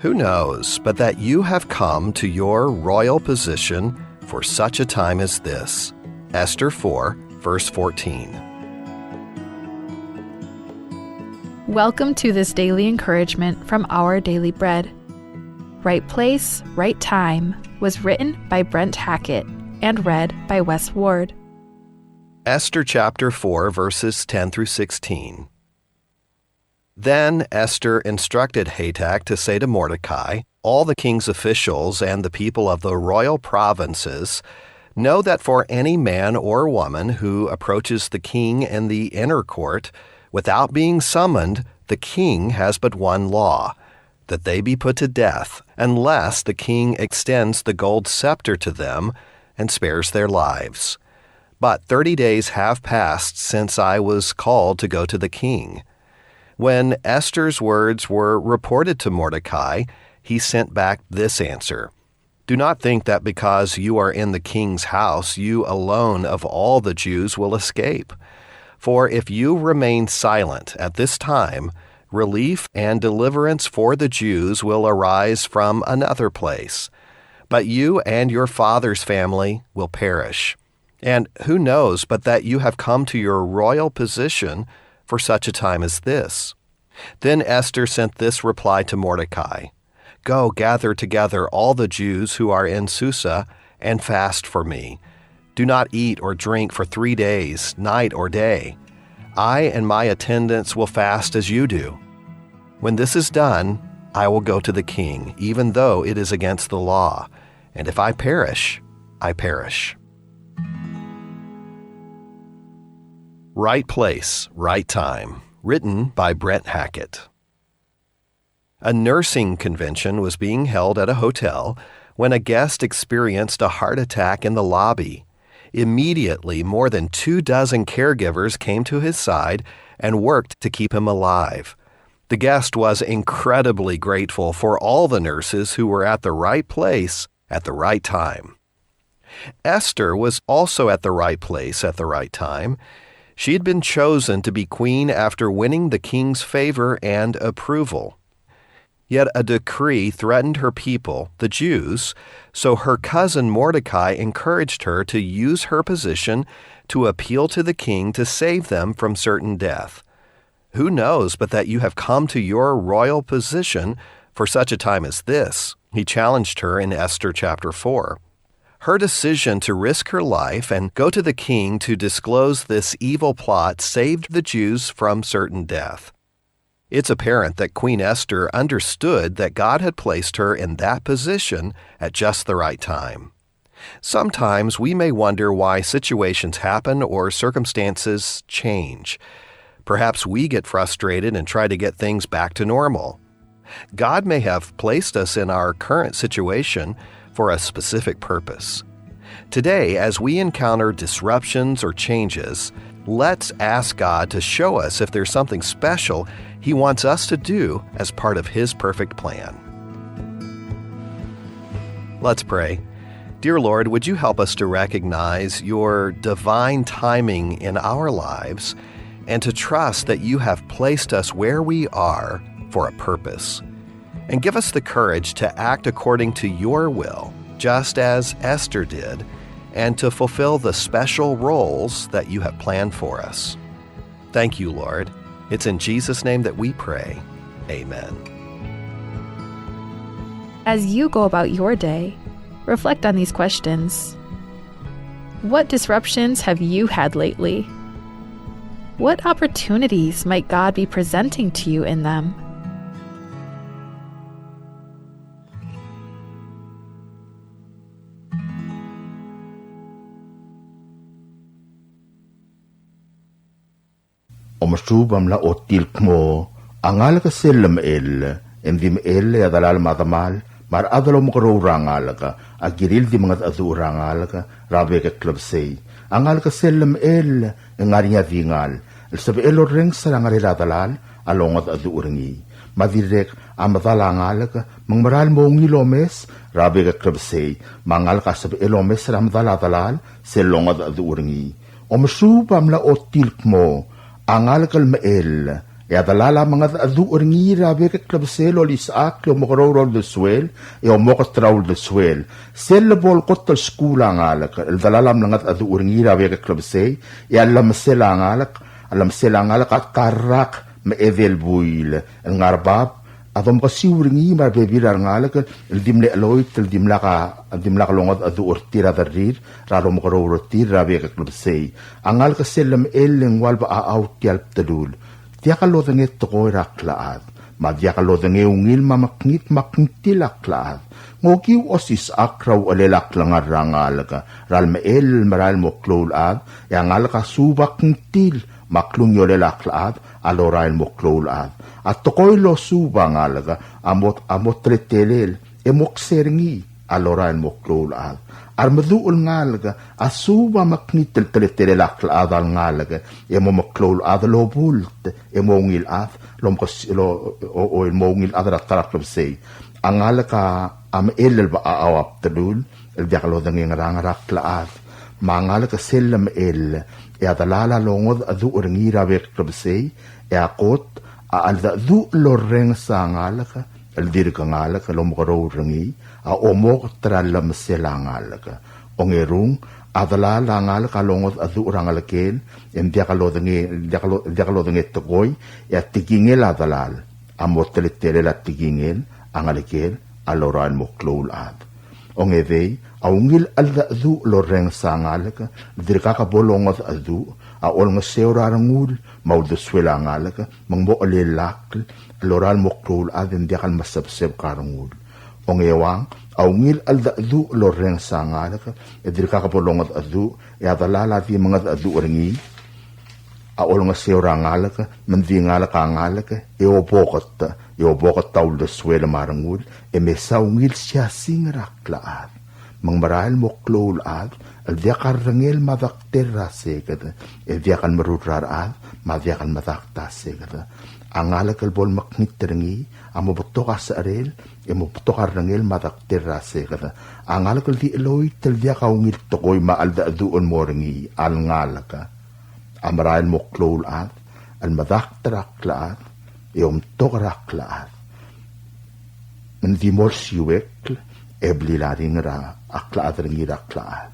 Who knows but that you have come to your royal position for such a time as this? Esther 4, verse 14. Welcome to this daily encouragement from Our Daily Bread. Right Place, Right Time was written by Brent Hackett and read by Wes Ward. Esther chapter 4, verses 10 through 16. Then Esther instructed Hatach to say to Mordecai, all the king's officials and the people of the royal provinces, know that for any man or woman who approaches the king in the inner court without being summoned, the king has but one law, that they be put to death, unless the king extends the gold scepter to them and spares their lives. But 30 days have passed since I was called to go to the king. When Esther's words were reported to Mordecai, he sent back this answer. Do not think that because you are in the king's house, you alone of all the Jews will escape. For if you remain silent at this time, relief and deliverance for the Jews will arise from another place. But you and your father's family will perish. And who knows but that you have come to your royal position for such a time as this? Then Esther sent this reply to Mordecai. Go gather together all the Jews who are in Susa and fast for me. Do not eat or drink for 3 days, night or day. I and my attendants will fast as you do. When this is done, I will go to the king, even though it is against the law. And if I perish, I perish. Right Place, Right Time, written by Brent Hackett. A nursing convention was being held at a hotel when a guest experienced a heart attack in the lobby. Immediately, more than 24 caregivers came to his side and worked to keep him alive. The guest was incredibly grateful for all the nurses who were at the right place at the right time. Esther was also at the right place at the right time. She had been chosen to be queen after winning the king's favor and approval. Yet a decree threatened her people, the Jews, so her cousin Mordecai encouraged her to use her position to appeal to the king to save them from certain death. Who knows but that you have come to your royal position for such a time as this? He challenged her in Esther chapter 4. Her decision to risk her life and go to the king to disclose this evil plot saved the Jews from certain death. It's apparent that Queen Esther understood that God had placed her in that position at just the right time. Sometimes we may wonder why situations happen or circumstances change. Perhaps we get frustrated and try to get things back to normal. God may have placed us in our current situation for a specific purpose. Today, as we encounter disruptions or changes, let's ask God to show us if there's something special He wants us to do as part of His perfect plan. Let's pray. Dear Lord, would you help us to recognize your divine timing in our lives and to trust that you have placed us where we are for a purpose? And give us the courage to act according to your will, just as Esther did, and to fulfill the special roles that you have planned for us. Thank you, Lord. It's in Jesus' name that we pray. Amen. As you go about your day, reflect on these questions. What disruptions have you had lately? What opportunities might God be presenting to you in them? Omasubam la otilk mo, angal ka selam endim ya dalal matamal, mar adalo mo karo rangal ka, agiril di mga adu rangal ka, rabe ka club say, angal ka selam ngarinya vingal, sabi ring sa langarila dalal, along at adu urangi, madirek amadalangal ka, mangmaral mo ngilomes, rabe ka club say, mangal ka sabi elomes ramadala dalal, selong at adu urangi, omasubam la otilk mo, angal kal mael, E adalala mga adu ngira veke klabselo lisak yo mokorol de swel e o mokotraul de swel selbol kotel skula ngalak el dalalam nangat adu ngira veke klabse e alam selangalak at karak me evel buil el ngarbab adom kasi uringi mar bebirar ngalak el dimle aloit el dimla longat adu urtira darir ralo mokorol urtira veke klabse angal ka selam el ngwal ba out yalp tadul Diakalo dange toko raklaad, ma diakalo dange ungil maknitil aklaad. Ngogiw osis akraw alelak langar rangalaga, ralme el maral mo klolad, yangalaka subak ntil, maklung yolelaklaad, alorail mo klolad. At tokoy lo suba ngalaga, amot tretelel, emok seringi, alorail mo klolad. Armaduol ngalaga, asuba maknitil teletelelak laadal ngalaga, emo maklol adalo bult, emo ngil ad, o emo ngil adra tarak labsay. Ang ngalaga, am elel ba aawap talul, el diakalo danging rangarak laad, mangalaga selam el, e adalala longod adu uringira vek labsay, e akot, aalda du loreng sa ngalaga, el dirka ngalaga lomokaro ringi, a omok tralam selangalaga. Ongerung, adala langalaka longot adu rangalakil, en diakalo dange tokoy, e tigingel adalal, amot teletele la tigingel, angalakil, aloran mo klol ad. Ongevey, aungil alda adu loreng sangalaga, dirka bolongot adu, a olng seorarangul, mauduswela ngalaga, mangmo alilakl, aloran mo klol ad, en diakal masabseb karangul. Ongewang, aungil alda adu loreng sangalaka, edirka kapolongat adu, e adalala di mga adu oringi, aol nga seorangalaka, mandingalaka ngalaka, e obokot taul da swela marangul, e mesa ungil siya singraklaad. Mang marahil mo klolad, aldiakar rangil madakterra segada, ediakan marurarad, madiakan madakta segada. Angalakal bol maknitrengi, amo botoka sa arel, emo botoka rangil madakterra segada. Angalakal di eloy, taldia kaungil tokoy maalda aduon mo ringi, al ngalaka. Amarayan mo klolad, al madaktraklaad, eom tokaraklaad. Mandi mor siwek, eblilaring ra, aklaad ringi raklaad.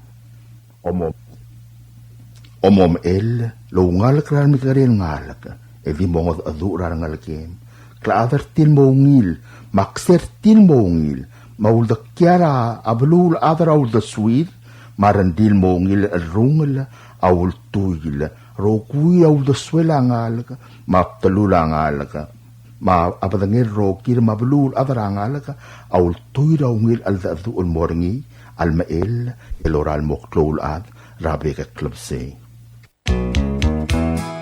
Omom el, lo ngalakran mikaril ngalaka, edi mongod adura ngalakim. Klaadar til mongil, makser til mongil, maulda kiara ablul adar aulda suid, marandil mongil rungil, aul tuyil, rokui aulda swela ngalaka, maptalula ngalaka, ma abadangil rokir mablul adar ngalaka, aul tuyil aungil alda aduul moringi, almael, eloral moklol ad, rabeka klubse.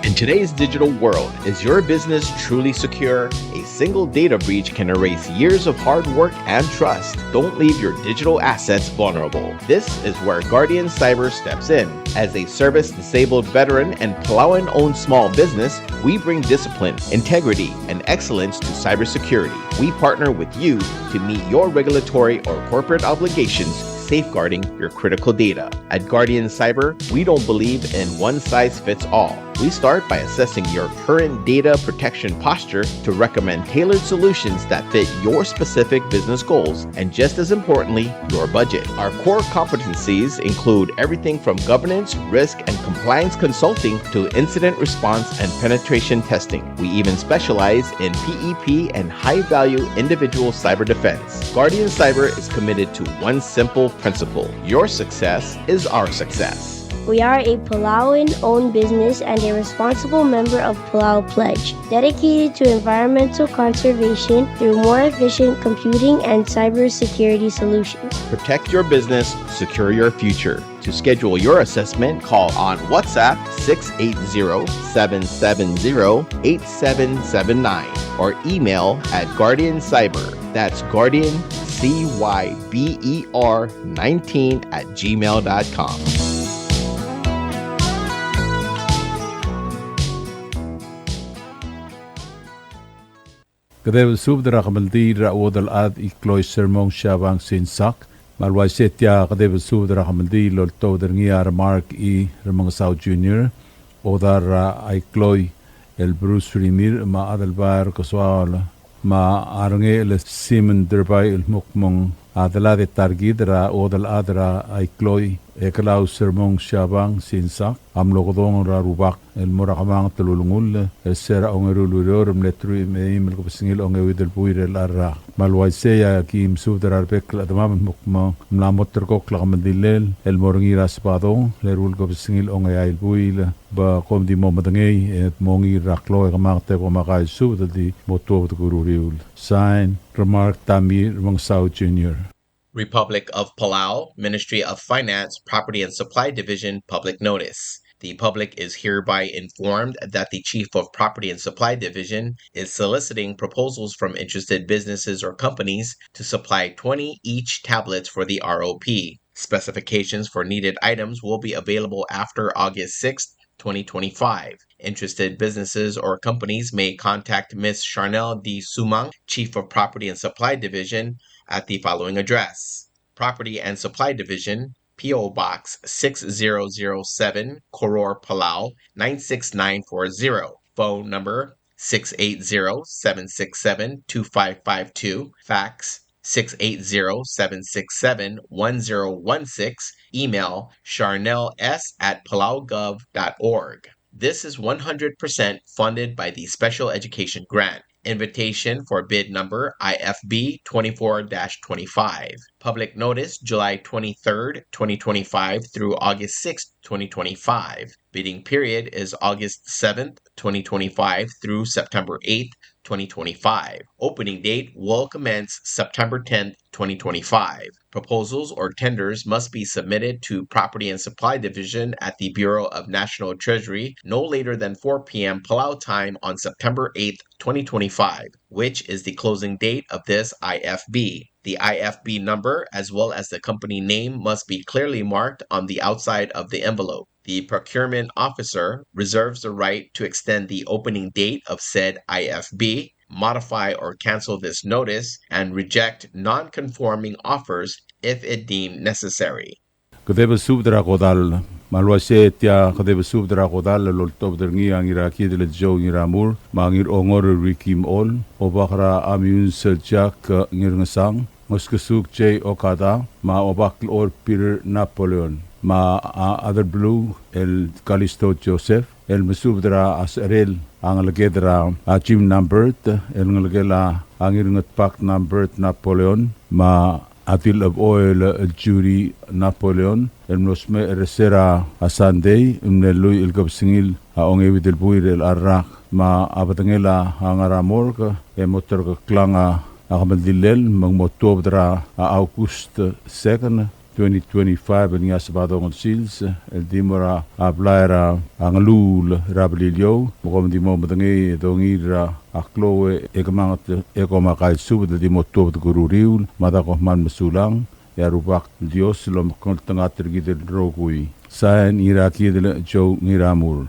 In today's digital world, is your business truly secure? A single data breach can erase years of hard work and trust. Don't leave your digital assets vulnerable. This is where Guardian Cyber steps in. As a service-disabled veteran and Palauan-owned small business, we bring discipline, integrity, and excellence to cybersecurity. We partner with you to meet your regulatory or corporate obligations, safeguarding your critical data. At Guardian Cyber, we don't believe in one-size-fits-all. We start by assessing your current data protection posture to recommend tailored solutions that fit your specific business goals and, just as importantly, your budget. Our core competencies include everything from governance, risk, and compliance consulting to incident response and penetration testing. We even specialize in PEP and high-value individual cyber defense. Guardian Cyber is committed to one simple principle: your success is our success. We are a Palauan-owned business and a responsible member of Palau Pledge, dedicated to environmental conservation through more efficient computing and cybersecurity solutions. Protect your business, secure your future. To schedule your assessment, call on WhatsApp 680-770-8779 or email at Guardian Cyber. That's Guardian, CYBER 19@gmail.com. Kadeva subdra kamaldi ra wodal ad ikloy sermon shabang sinsak malwai setya kadeva subdra kamaldi lol to der ngiar mark i remang sau junior odar ikloy el Bruce Fermin ma adalbar kaswala ma arnge el simen derbay el mukmong adala de targidra odal adra ay kloy ekalaw sermong shabang sinsak amlokodong rarubak el morakamang tululungul el sera ongeruluror mletru meimel ko singil ongewidel puirel arra malwaiseya kim sudrar bekla damam mukmo mlamotter ko klakamdilel el moringira spado lerul ko singil ongayil puil ba kom di momadangay et mongi raklo kamarte ko makay sudal di moto gururiul sign remark Tamir Mangsao Jr. Republic of Palau, Ministry of Finance, Property and Supply Division, public notice. The public is hereby informed that the Chief of Property and Supply Division is soliciting proposals from interested businesses or companies to supply 20 each tablets for the ROP. Specifications for needed items will be available after August 6th, 2025. Interested businesses or companies may contact Ms. Charnel D. Sumang, Chief of Property and Supply Division, at the following address: Property and Supply Division, P.O. Box 6007, Koror, Palau 96940. Phone number 680-767-2552. Fax 680-767-1016. Email charnels@palaugov.org. This is 100% funded by the Special Education Grant. Invitation for bid number IFB 24-25. Public notice July 23rd, 2025 through August 6th, 2025. Bidding period is August 7th, 2025 through September 8th, 2025. Opening date will commence September 10th, 2025. Proposals or tenders must be submitted to Property and Supply Division at the Bureau of National Treasury no later than 4 p.m. Palau time on September 8th, 2025, which is the closing date of this IFB. The IFB number as well as the company name must be clearly marked on the outside of the envelope. The procurement officer reserves the right to extend the opening date of said IFB, modify or cancel this notice, and reject non-conforming offers if it deemed necessary. Kadeba subdra kodal malwase tia kadeba subdra kodal loltob derngi ang iraki de jo ngiramur mangir ongor rikim ol obakra amun seljak ngir ngesang ngoskesuk j okada ma obakl or Peter Napoleon ma other blue el Calisto Joseph el mesubdra asrel ang lagedra Jim Numbert el ngagela angir ngatpak Numbert Napoleon ma Atil of oil Judy Napoleon el nosme resera a Sunday umnelui el gabsingil aonge videl buir el arrak ma abatangela angaramorg e motor klanga akamaldilel mangmotobdra a August 2nd 2025 en yasbadong sils el dimora ablaira anglul rabilio mogom dimo madangi dongira akloe ekmangat ekomakay subda di motob gururiul madako man masulang ya rubak dios lom kontangat gidel rogui saen iraki de jo ngiramur.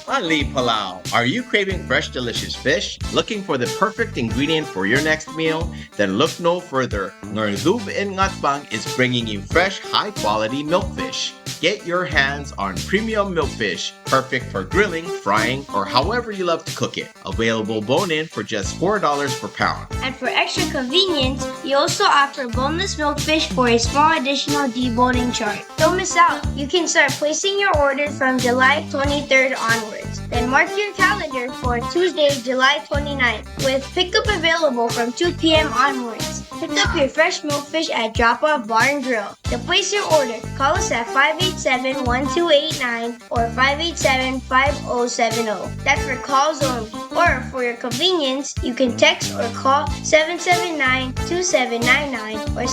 Ali Palau. Are you craving fresh, delicious fish? Looking for the perfect ingredient for your next meal? Then look no further. Ngerdub in Ngatbang is bringing you fresh, high-quality milkfish. Get your hands on premium milkfish, perfect for grilling, frying, or however you love to cook it. Available bone-in for just $4 per pound. And for extra convenience, we also offer boneless milkfish for a small additional deboning charge. Don't miss out. You can start placing your order from July 23rd onwards. Then mark your calendar for Tuesday, July 29th, with pickup available from 2 p.m. onwards. Pick up your fresh milkfish at Drop-Off Bar and Grill. To place your order, call us at 587-1289 or 587-5070. That's for calls only. Or for your convenience, you can text or call 779-2799 or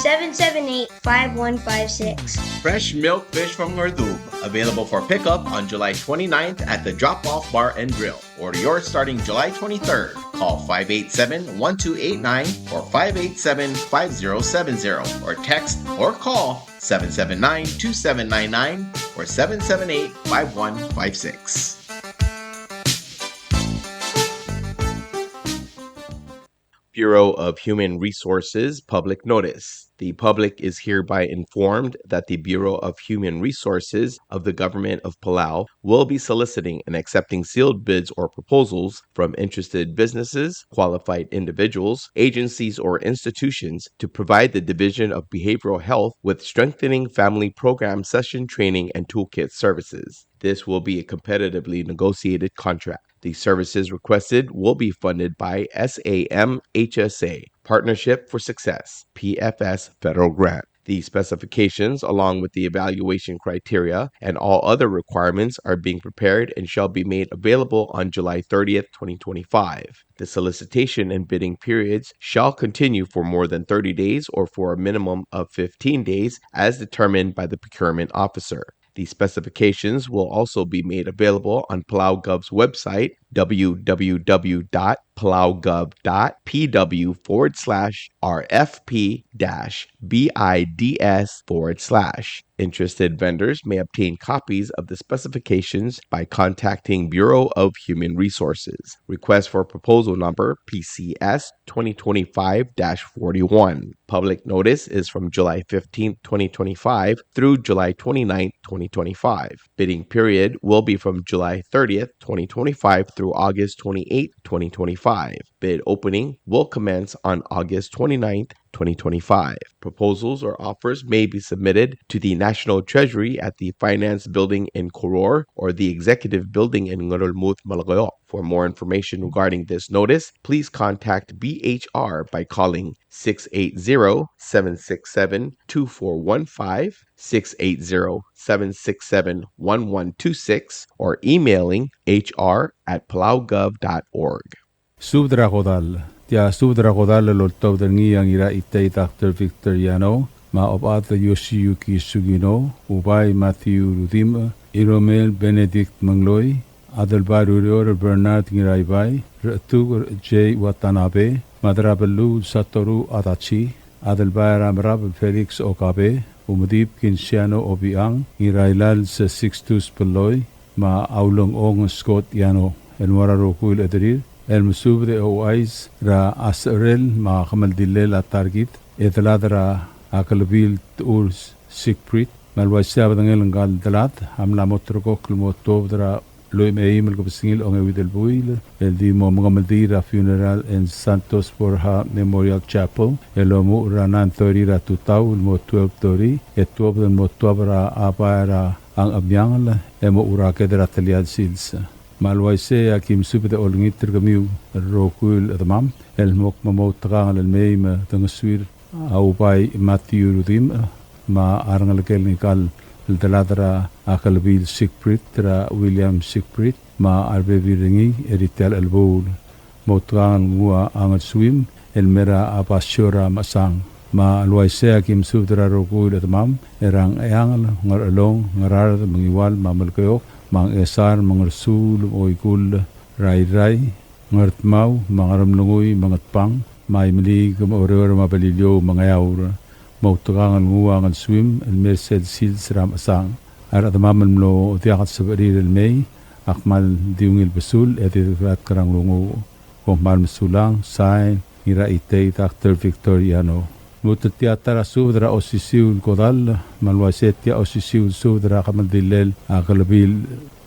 778-5156. Fresh milkfish from Ngerdub, available for pickup on July 29th at the Drop-Off Bar and Grill. Order yours starting July 23rd. Call 587-1289 or 587-5070 or text or call 779-2799 or 778-5156. Bureau of Human Resources Public Notice. The public is hereby informed that the Bureau of Human Resources of the Government of Palau will be soliciting and accepting sealed bids or proposals from interested businesses, qualified individuals, agencies, or institutions to provide the Division of Behavioral Health with strengthening family program session training and toolkit services. This will be a competitively negotiated contract. The services requested will be funded by SAMHSA, Partnership for Success, PFS Federal Grant. The specifications, along with the evaluation criteria and all other requirements, are being prepared and shall be made available on July 30th, 2025. The solicitation and bidding periods shall continue for more than 30 days or for a minimum of 15 days as determined by the procurement officer. The specifications will also be made available on Palau Gov's website, www.palau.gov.pw/RFP-BIDS/. Interested vendors may obtain copies of the specifications by contacting Bureau of Human Resources. Request for proposal number PCS 2025-41. Public notice is from July 15, 2025 through July 29, 2025. Bidding period will be from July 30th, 2025 through August 28, 2025. Bid opening will commence on August 29th, 2025. Proposals or offers may be submitted to the National Treasury at the Finance Building in Koror or the Executive Building in Ngurulmud, Malagoyo. For more information regarding this notice, please contact BHR by calling 680-767-2415, 680-767-1126, or emailing hr@palaugov.org. Subdra Godal. Tia subdra Godal loltov del ngiang ira itay Dr. Victoriano, ma obata Yoshiyuki Sugino, ubay Matthew Rudim, Iromel Benedict Mangloy, Adelbaru Bernard Ngiraibay, Ratu J. Watanabe, Madrabalu Satoru Adachi, Adelbayram Rab Felix Okabe, Umudip Kinsiano Obiang, Ngirailal sa Sixtus Peloy, ma Aulong Ong Scott Yano, Enwararokul Edrir, El Musubre Oais, Ra Asrel, ma Kamaldilel Atargit, Edeladra Akalabil Urs Sikprit, Malwasab Dangelangal Dalat, Hamla Motrokok Motobra. Lui meimel kopsingil onge widel buil el di Mogamaldira Funeral en Santos Borja Memorial Chapel el omu ranan tori ra tutau mo 12 et 12 mo tobra apara ang abyang emo urake de rateliad sils malwaise akim subde olngit gamiu rokul adamam el mok mamotrangal el meim tangaswir au bai Matthew Rudim ma arangal kelnikal el taladra Akalabil Sikprit tra William Sikprit ma arbebi ringi eritel elbul motran mua angat swim el mera apasiora masang ma luaisea kim sudra rokul atmam erang ayang ngar along ngarar mengiwal mamalkayok mang esar mangersul oikul rai ngartmau mangaram lungoy mangatpang mai mali kumoror mapalilyo mangayaur motran mua angat swim el mersed sils ram asang Arat maman lo tiakat seberir el mei akmal diungil besul etirat kerang lungu kompal mesulang sain ira itei Dr. Victoriano mutat tiatara subdra osisiul kodal malwasetia osisiul subdra kamaldilel akalabil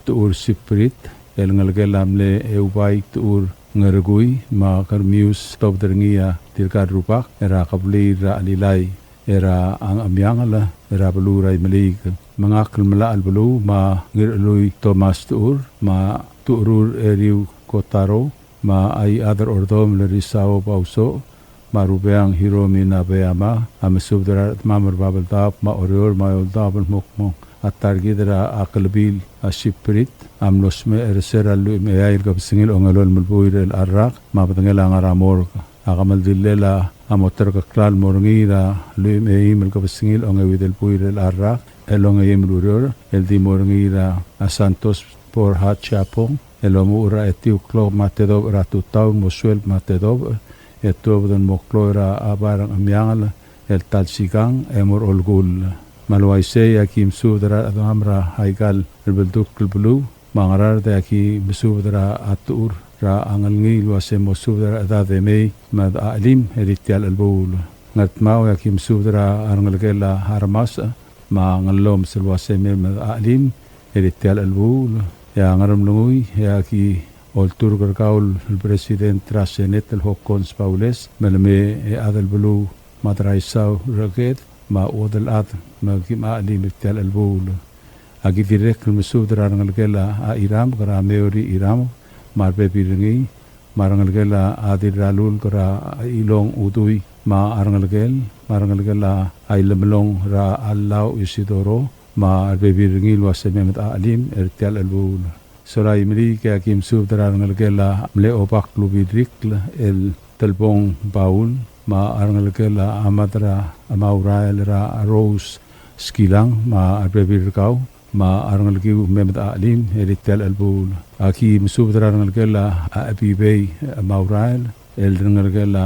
tuur siprit el ngalgelam le eubai tuur ngargui ma karmius tobderngia tirkad rupak era kabli ra alilai era ang amyangala era belurai melig mangakal mala albelu ma ngirului Thomas Tuur ma Tuurur eriu Kotaro ma ai other ordom le risao pauso ma rubeang hiromi na beama amsubdra mamar babal tap ma oror ma oldabal mokmo atar gidra akalbil asiprit amlosme ersera lu me ay gabsingil ongalol mulbuir el arrak ma batangela ngaramor akamal dillela amotar kaklal morngira lu me imel gabsingil ongawidel buir el arrak elong ayemruror el di morngira a Santos por Hatchapo el omura etiuklo matedob ratutau mosuel matedob etob don moklora abarang amyangal el talsigang emor olgul malwaise akim sudra amra haigal el belduk blu mangarar de aki besudra atur ra angal ngi luase mo subdara adade me mad alim eritial albul ngat mau ya kim subdara arangal gela harmas ma ngalom selwase me mad alim eritial albul ya ngaram lungui ya ki oltur garkaul el president trasenet el hokons paules melme adal bulu madraisau raket ma odal ad ma kim alim eritial albul agi direk mesudra arangal gela a iram kara meori iram marbe piringi marangal gela adiralul kara ilong udui ma arangal gela ailemlong ra allau isidoro ma arbe piringi luase memet alim ertial albul sorai mri ke akim subdra arangal gela mle opak lubidrik el telbong baul ma arangal gela amadra amaurael ra rose skilang ma arbe pirkau ma arangal kiu memet alim eritel albul aki musubdra arangal gela abibei maurail el arangal gela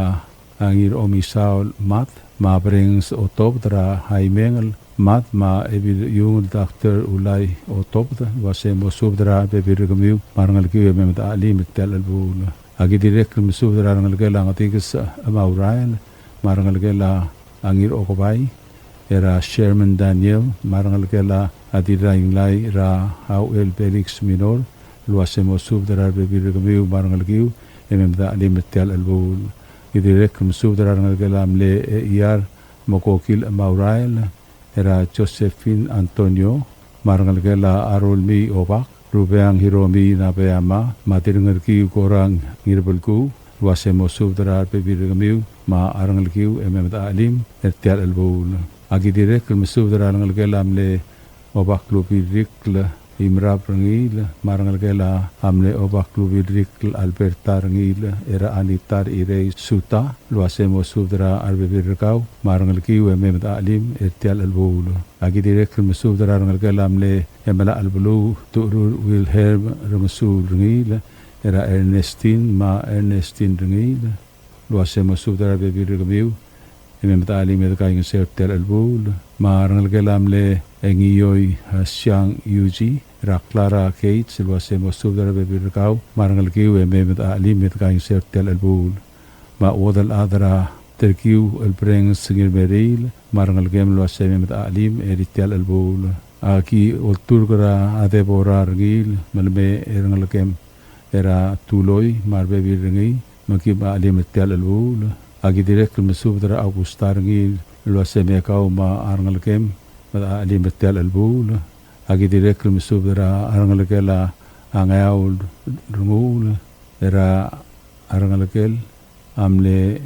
angir omisaul mat ma brings otobdra haimengel mat ma ebil yung doctor ulai otobda wase musubdra bebirgamiu arangal kiu memet alim eritel albul aki direk musubdra arangal gela ngatigis maurail marangal gela angir okobai era Sherman Daniel marangal gela adira inglai ra au el Felix Minor luase mo subdara bebirgamiu marangal kiu ememda alimetel albul idirek subdara marangal gela amle iar mokokil maurail era Josephine Antonio marangal gela arul mi obak rubeang hiromi na beama matirngal kiu korang ngirbelku luase mo subdara bebirgamiu ma arangal kiu ememda alim ertial albul agi direk mesudra arangal gela amle obak lubidrikla imrap rangila marangal gela amle obak lubidrikla alberta rangila era anitar irei suta luase mo sudra arbebirkau marangal kiu ememet alim ertial albul agi direk mesudra arangal gela amle emala albulu turur wilhelm ramasul rangila era Ernestine rangila luase mo sudra arbebirkau ememta alim edkaing sertel albul marangal gelam le engiyoy hasyang yuji ra Clara Kate silwase mo subdara bebirkau marangal kiu ememta alim edkaing sertel albul ma odal adra terkiu el breng singir meril marangal gem lo ememta alim eritel albul aki oltur gra adebora rgil melme erangal gem era tuloy marbe birngi makib alim eritel albul agi direk mesubdra augustar ngil lo semekau ma arangal kem ma alim betel albul agi direk mesubdra arangal kela angaul rungul era arangal kel amle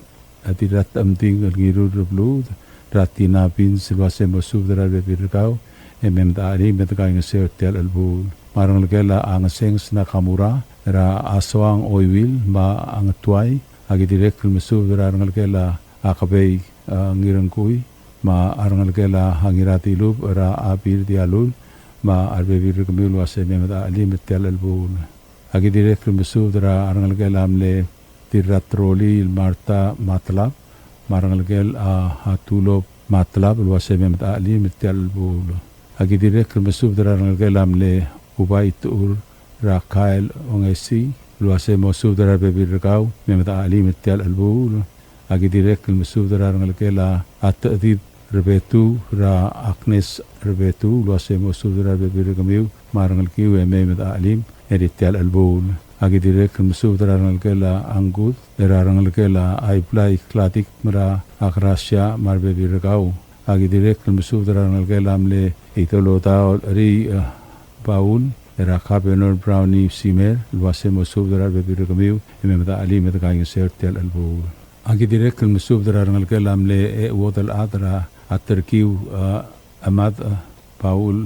atirat amting ngiru blud ratina bin silwase mesubdra bebirkau emem da alim betkai ngesetel albul arangal kela angaseng sna kamura era aswang oil ma angtuai agi direk mesubdra arangal kela akabei ngirangkui ma arangal kela hangirati lub ra apir dialul ma arbebir kemil wase memda alim tel albul agi direk mesubdra arangal kela amle tiratroli marta matlab marangal kel hatulo matlab wase memda alim tel albul agi direk mesubdra arangal kela amle ubait ur rakail ongesi luase mesubdra bebirkau memda alim tel albul agi direk mesubdra arangal kela atadib rebetu ra Agnes rebetu luase mesubdra bebirkamiu marangal kiu memda alim eritel albul agi direk mesubdra arangal kela anggut era arangal kela aiplai klatik mera akrasya marbe birkau agi direk mesubdra arangal kela amle itolota ri baul era kabenor brownie simer luase mesubdra bebirkamiu memda alim edkaing sertel albul agi direk mesubdra arangal kela amle wodal adra aterkiu amad paul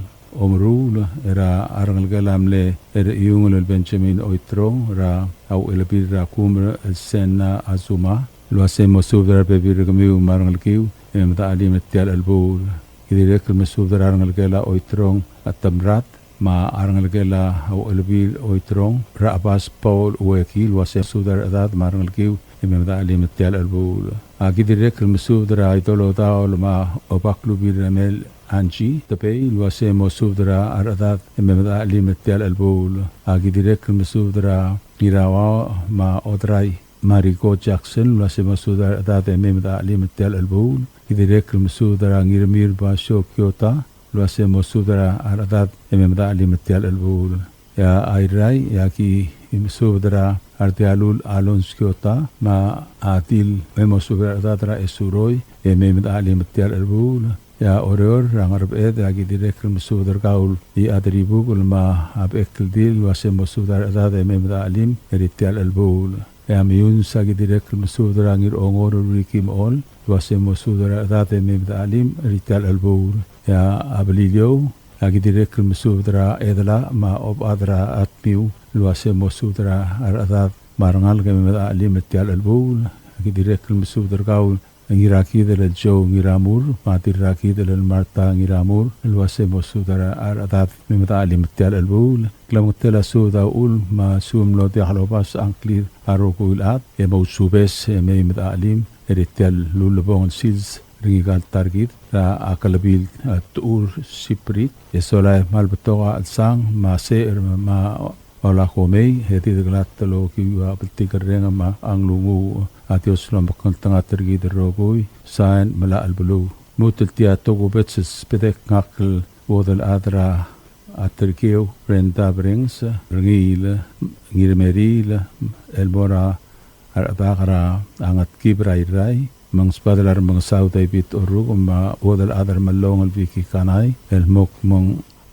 omrul era arangal galamle era yungul benjamin oitrong ra au elbir ra kumra senna azuma luase mesubdra bebirkamiu marangal kiu memda alim tel albul direk mesubdra arangal gala oitrong atamrat ma arangal gala au elbir oitrong ra abas paul wekil luase mesubdra adat marangal kiu memda alim tel albul agi direk mesubdra idolo taul ma obaklu biramel Angie tapay luase mosudra aradat ememda limetel albul agi direk mesudra irawa ma odrai Marigo Jackson luase mosudra aradat ememda limetel albul direk mesudra ngirmir basho Kyoto luase mosudra aradat ememda limetel albul ya airai ya ki imsudra artialul alons Kyoto ma atil emosudra aradat esuroi ememda limetel albul ya oror rangar bed lagi direk mesudar kaul I adribu kulma abekl dil wase mesudar adade memda alim eritial albul ya miun sagi direk mesudar angir ongor rikim ol wase mesudar adade memda alim eritial albul ya ablilio lagi direk mesudar edla ma ob adra atmiu wase mesudar adad marangal memda alim eritial albul lagi direk mesudar kaul ngiraki del Joe ngiramur matiraki del Marta ngiramur luase mosudara aradat memeta alim tial albul klamutela suda ul ma sum lo de halobas anklir arokul at e mausubes e memeta alim eritial lulbon sils ringigal targit ra akalabil tur siprit e sola malbetoga alsang ma se ma Ola komei heti deglat lo kiwa petikarrenga ma anglungu atios lambakang tanga tergi derogoi sain mala albulu mutel tia togo betses pedek ngakl wodel adra aterkeo Brenda Brings ringil ngirmeril elbora arakara angat kibra irai mang spadalar mang sautai bit orug ma wodel adar malong alviki kanai elmok mong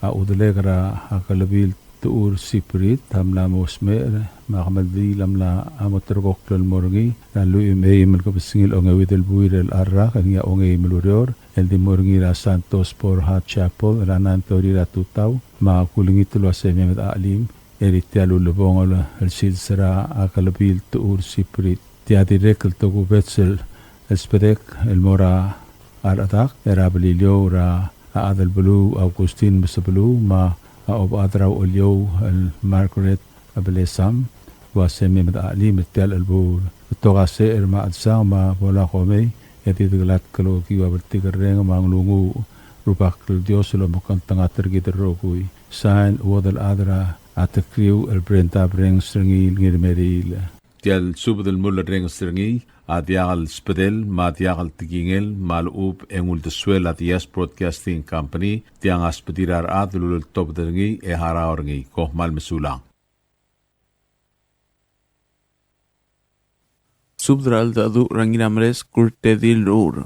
audelegara akalabil tuur siprit tamla mosmer magmaldi lamla amotrgok lol morgi lalu imei melkopsingil ongewidel buirel arra kanya ongei melurior el di morgi la Santos por Hat Chapel ranan tori la tutau ma kulingi tulo sememet alim eritialu lebongol el silsera akalabil tuur siprit tiadi rekel togu betsel espedek el mora aratak erabililio ra adel bulu Augustin besebelu ma ob adraw ulyo al Margaret abelesam wase memed ali metel albul toga se erma adsa ma bola kome yati deglat kalo kiwa bertigereng manglungu rupak Dios lo bukan tengah tergi terogui sain wodal adra atakriu el Brenda Brings stringi ngirmeril tial subdel muller reng stringi adiagal spedel ma adiagal tigingel malub engul deswel atias broadcasting company tiang aspedirar adlul top dengi e haraorngi ko mal mesulang subdral dadu rangiramres kurtedil rur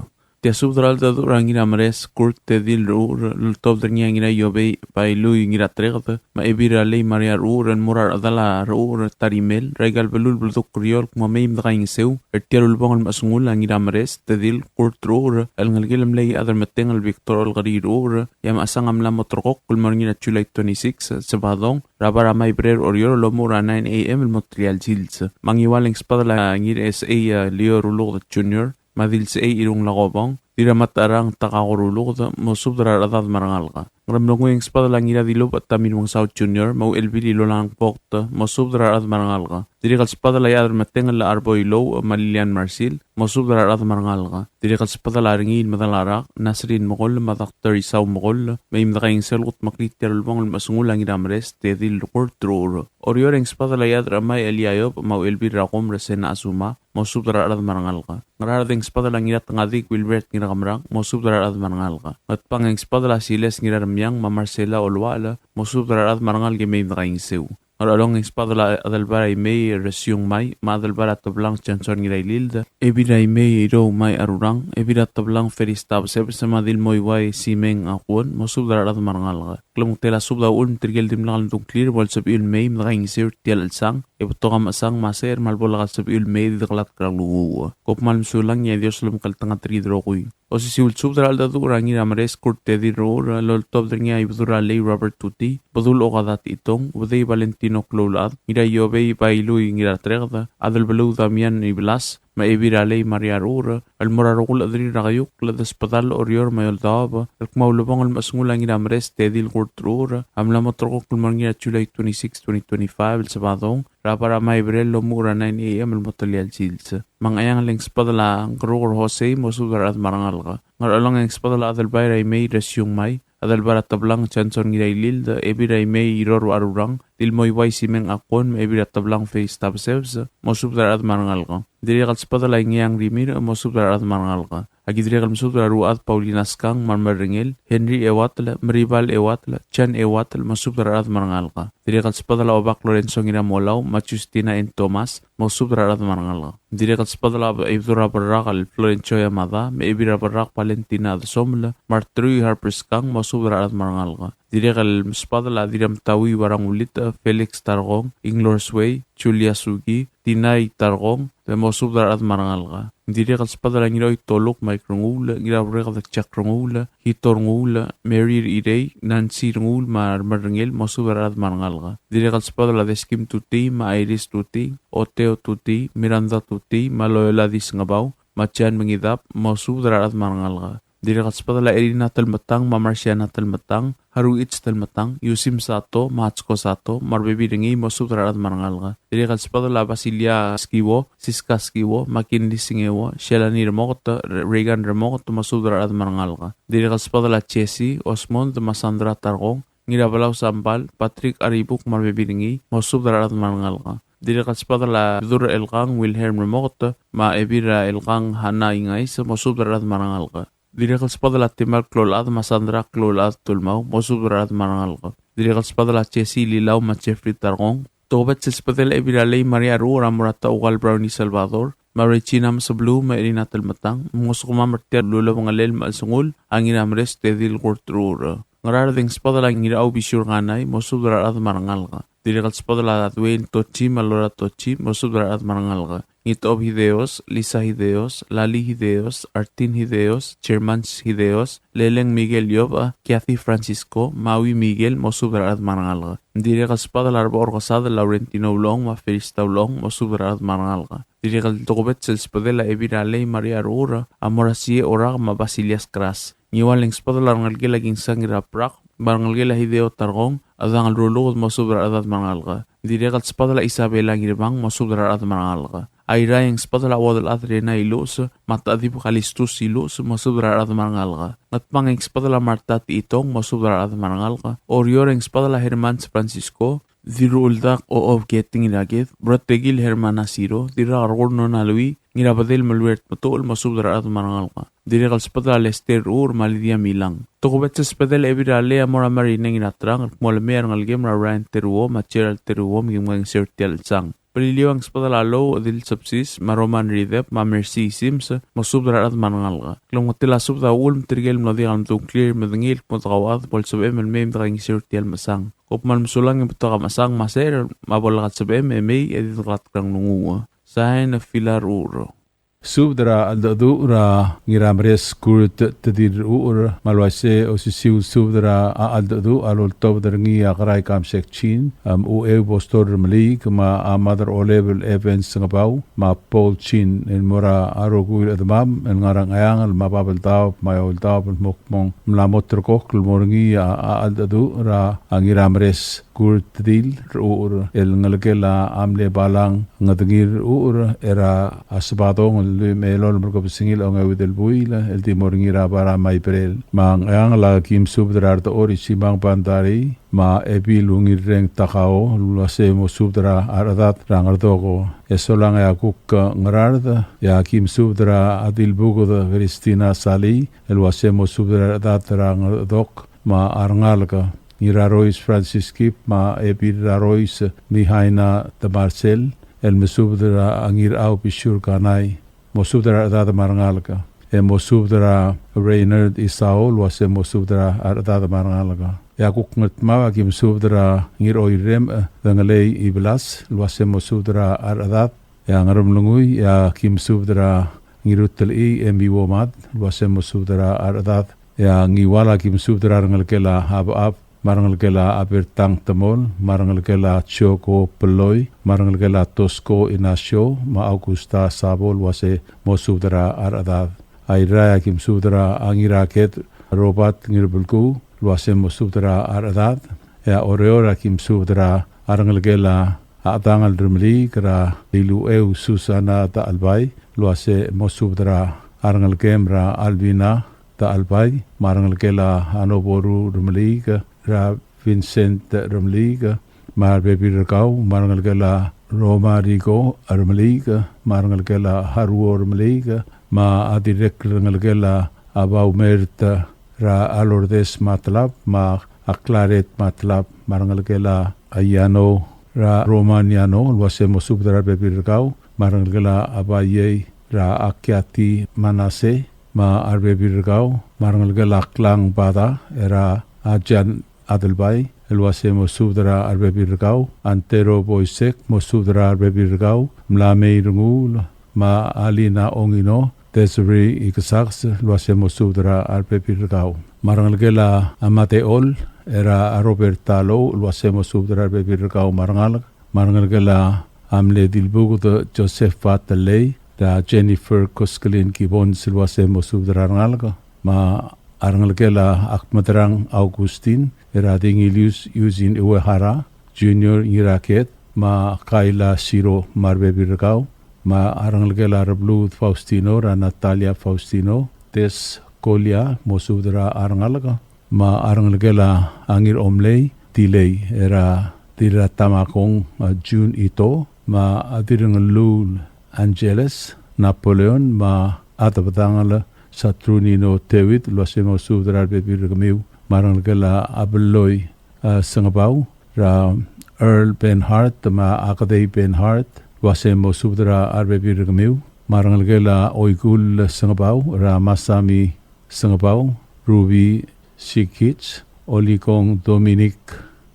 tia subdral dadu rangiramres kurtedil rur top dengi ngira yobe bailu ngira tregda ma ebira lei maria rur en morar adala rur tarimel regal belul buluk kriol ma meim draing seu ertiarul bongol masungul rangiramres tedil kurt rur el ngalgilem lei adar metengal victor al gari rur yam asangam la motrok kul morngira July 26 sabadong rabara mai brer orior lo mura 9 am el motrial jils mangiwaling spadala ngir SA Leo Rulog Junior madil sa irong lagobang dira matarang takagurulog mo subdra radad marangalga ngramlongo yung spadala ngira dilop at tamin mong South Junior mau elbili lo lang pokta mo subdra radad marangalga diri kal spadala yadar matengal la arboy low Malilian Marsil mo subdra radad marangalga diri kal spadala ringil madalarak Nasrin Mogol madakter isaw Mogol may imdakayng selgot maklitir lubang masungul ang iramres tedil kurtrur orior yung spadala yadar amay eliayop mau elbili rakom resena asuma mo subdra radad marangalga ngaradeng spadala ngira tangadik Wilbert ngira kamrang mo subdra radad marangalga at pangeng spadala siles ngira yang ma Marcela Olwala mo subdra radad marangal gemay imdakayng sew Aralong espadala adalbara may resyong may madalbara tablang chanson ngiray lilda ebira may iro may arurang ebira tablang feristab seb sama dil moy way simeng akon mo subdara radad marangal ga klamung tela subda un tirgel dimlangal tung clear wal sab il may mdakayng sir tial alsang ebuto masang maser malbola sab il may didaklat krang lungu kopmal msulang niya Dios lum kaltanga tridro kuy o si siul subdara aldadu rangi ramres kurte di ro lol top dringa ibdura lay Robert Tuti badul o gadat itong uday Valentino Clolad ngira yobe bailu ngira tregda adal belu damian iblas ma ebiralei mariarura al morarugul adri ragayuk la hospital orior mayoltaba al kmaulubong al masngulang inamres tedil kurtrura amla motroko kulmangia July 26 2025 el sabadong rapara maibrel lo mura 9 am el motolial chilsa mangayang leng spadala ang krugor Jose mosudar at marangalga ngar along ang spadala adal bayray may resyong may adal barat tablang chanson ngiray lilda ebiray may iror arurang dilmoy way simeng akon ebirat tablang face tabsevs mosudar at marangalga diri kal spadala ngiang rimir mosudar at marangalga agidri kal mosudar ruat Paulinas kang marmaringel Henry ewatla Maribal ewatla Chan ewatla mosudar at marangalga diri kal spadala obak Lorenzo ngira molaw Justina and Thomas mosudar at marangalga diri kal spadala ibdura barakal Florencio Yamada me ebira barak Valentina ad somla Martru Harpers kang mosudar at marangalga diri kal spadala diram tawi warang ulit Felix Targong Inglors Way Julia Sugi Tinay Targong te mosudar at marangalga diri kal spadala ngiroy tolok microngula ngira breka the chakrongula hitorngula Mary Irey Nancy ngul marmaringel mosudar at marangalga diri kal spadala deskim tuti ma Iris tuti Oteo tuti Miranda tuti maloela disngabaw machan mengidap mosudar at marangalga diri kal spadala Erina talmatang Mamarsiana talmatang Haruits talmatang Yusim sato Matsko sato marbebi ringi mosudar at marangalga diri kal spadala Basilia skiwo Siska skiwo Makinli singewo Shelani remokta Regan remokta mosudar at marangalga diri kal spadala Chesi Osmond Masandra Targong ngirabalaw sambal Patrick Aribuk marbebi ringi mosudar at marangalga diri kal spadala Dur Elgang Wilhelm remokta ma ebira Elgang Hana ingay sa mosudar at marangalga diri kal spadala Timal Klolad Masandra Klolad tulmaw mosudar at marangalga diri kal spadala Chesi Lilaw ma Jeffrey Targong tobet sa spadala ebiralay Maria Rura Murata Ugal Brownie Salvador Maricina Masablu ma Erina talmatang musukuma martir lula pangalel malsungul ang inamres tedil kurtrura ngarading spadala ngiraw bisur nganay mosudar at marangalga diri kal spadala Dwayne Tochi Malora Tochi mosudar at marangalga Itob Hideos, Lisa Hideos, Lali Hideos, Artin Hideos, Chermans Hideos, Leleng Miguel Yoba, Kathy Francisco, Maui Miguel, mosudar at marangalga. Diri kal spadala arba orgasada Laurentino Long, ma Felista Long, mosudar at marangalga. Diri kal tokobet sa spadala ebiralay Maria Rura, Amorasie Orag ma Basilias Kras. Ngiwaling spadala rangalge laging sangira prak, barangalge la Hideo Targong, adang alrulugod mosudar at marangalga. Diri kal spadala Isabela Ngirbang, mosudar at marangalga. Aira yang spadala wadal adrena ilus mata adibu kalistus ilus mosudar at marangalga natpang yang spadala Marta Itong mosudar at marangalga orior yang spadala Hermans Francisco diruldak o of getting ilagit brotegil Hermana Siro dira argorno nalwi ngirabadel malwert matol mosudar at marangalga dira kal spadala Lester Ur Malidia Milang tokobet sa spadala ebirale amora marina nginatrang molmer ngalgem Ryan Teruo Macheral Teruo ngimang sertial sang Peliliw ang spadala low adil subsis maroman ridep ma Mercy Sims mosudar at marangalga. Klong matila subda ulm trigel mladi ang tung clear madangil kmutawad pol sabem el mem drang sirtial masang. Kopman musulang yung putaka masang maser mabolakat sabem may edit rat kang nungunga. Sahin na filar uro. Subdra aldadu ra ngiramres kurt tadir ur malwase osisiu subdra aldadu alol tobdar ngi akrai kam sekchin u bostor mali kama mother o level events ngabaw ma Paul Chin en mora arogu admam en ngarang ayang al mababel taw mayol taw mokmong mlamotr ko klmorngi aldadu ra ngiramres kurtdil ur el ngalgela amle balang ngadngir ur era asbadong melol mergo singil ang awidel buila el timorngira para maiprel mang ang la kim subdrar to ori simang bandari ma ebilungir reng takao lulase mo subdra aradat rangardogo esolang ya kuk ngararda ya kim subdra adil bugoda Cristina Sali el wasemo subdra aradat rangardok ma arngalga Irarois Francis Kip ma Epirarois Mihaina de Marcel el mesubdra angir au pishur kanai mosubdra adada marangalka e mosubdra Reynard Isaol wase mosubdra adada marangalka ya kukngat ma kim subdra ngir oirem dangalei iblas wase mosubdra adat ya ngarum lungui ya kim subdra ngirutel embi womad wase mosubdra adat ya ngiwala kim subdra ngalkela hab marangalgela abertang tamol, marangalgela Choco Peloy, marangalgela Tosco Inacio, ma Augusta Sabol wase mo subdara aradad. Airaya kim subdara angiraket Robert Ngirbulku, wase mo subdara aradad. Ya oreora kim subdara arangalgela atangal rumli kara ilu Susana ta albay, wase mo subdara arangalgemra Alvina ta albay, marangalgela Hanoboru rumli ra Vincent Ramliga, mar baby Ragau, Marangalgala Roma Rigo, Armaliga, Marangalgala Haru Ramliga, ma Adirek Rangalgala Abau Merta, Ra Alordes Matlab, ma Aclaret Matlab, Marangalgala Ayano, Ra Romaniano, Wasemo Subdra baby Ragau, Marangalgala Abaye, Ra Akyati Manase, ma Arbebi Ragau, Marangalgala Klang Bada, Era Ajan Adelbay, el wase mosubdara arbebirgau, antero boisek mosubdara arbebirgau, mlame irungul, ma alina ongino, Desiree Ikasax, el wase mosubdara arbebirgau. Marangalgela amateol, era Robertalo, el wase mosubdara arbebirgau marangal, marangalgela amle dilbugud Joseph Vataley, da Jennifer Koskalin Kibon, el wase mosubdara rangalga, ma arangalgela akmadrang Augustin, Erading Ilius using Uehara, Junior Iraket, ma Kaila Siro Marbebirgau, ma Arangalgela Rablu Faustino, Ra Natalia Faustino, Des Kolia, Mosudra Arangalaga, ma Arangalgela Angir Omlei, Dilei, Era Dira Tamakong, June Ito, ma Adirangalul Angeles, Napoleon, ma Atabatangala, Satrunino Tewit, Losemo Sudra Bebirgamiu, Marangalgela Abeloy Sangabau, Ra Earl Benhart, ma Akadei Benhart, Wasemo Subdra Arbebirgamiu, Marangalgela Oigul Sangabau, Ra Masami Sangabau, Ruby Sikich, Olikong Dominic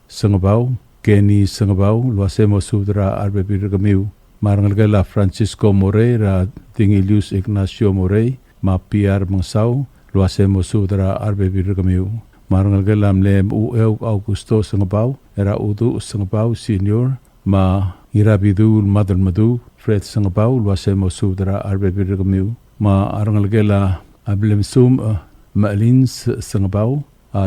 Sangabau, Kenny Sangabau, Wasemo Subdra Arbebirgamiu, Marangalgela Francisco Morey, Ra Dingilius Ignacio Morey, ma Pierre Mangsau, Wasemo Subdra Arbebirgamiu. Marangalgela mlem Augusto Sangabau, era Udu Sangabau Senior, ma Irabidu Madal Madu, Fred Sangabau, Wasemo Sudra Arbebirgamiu, ma Arangalgela Ablemsum Malins Sangabau,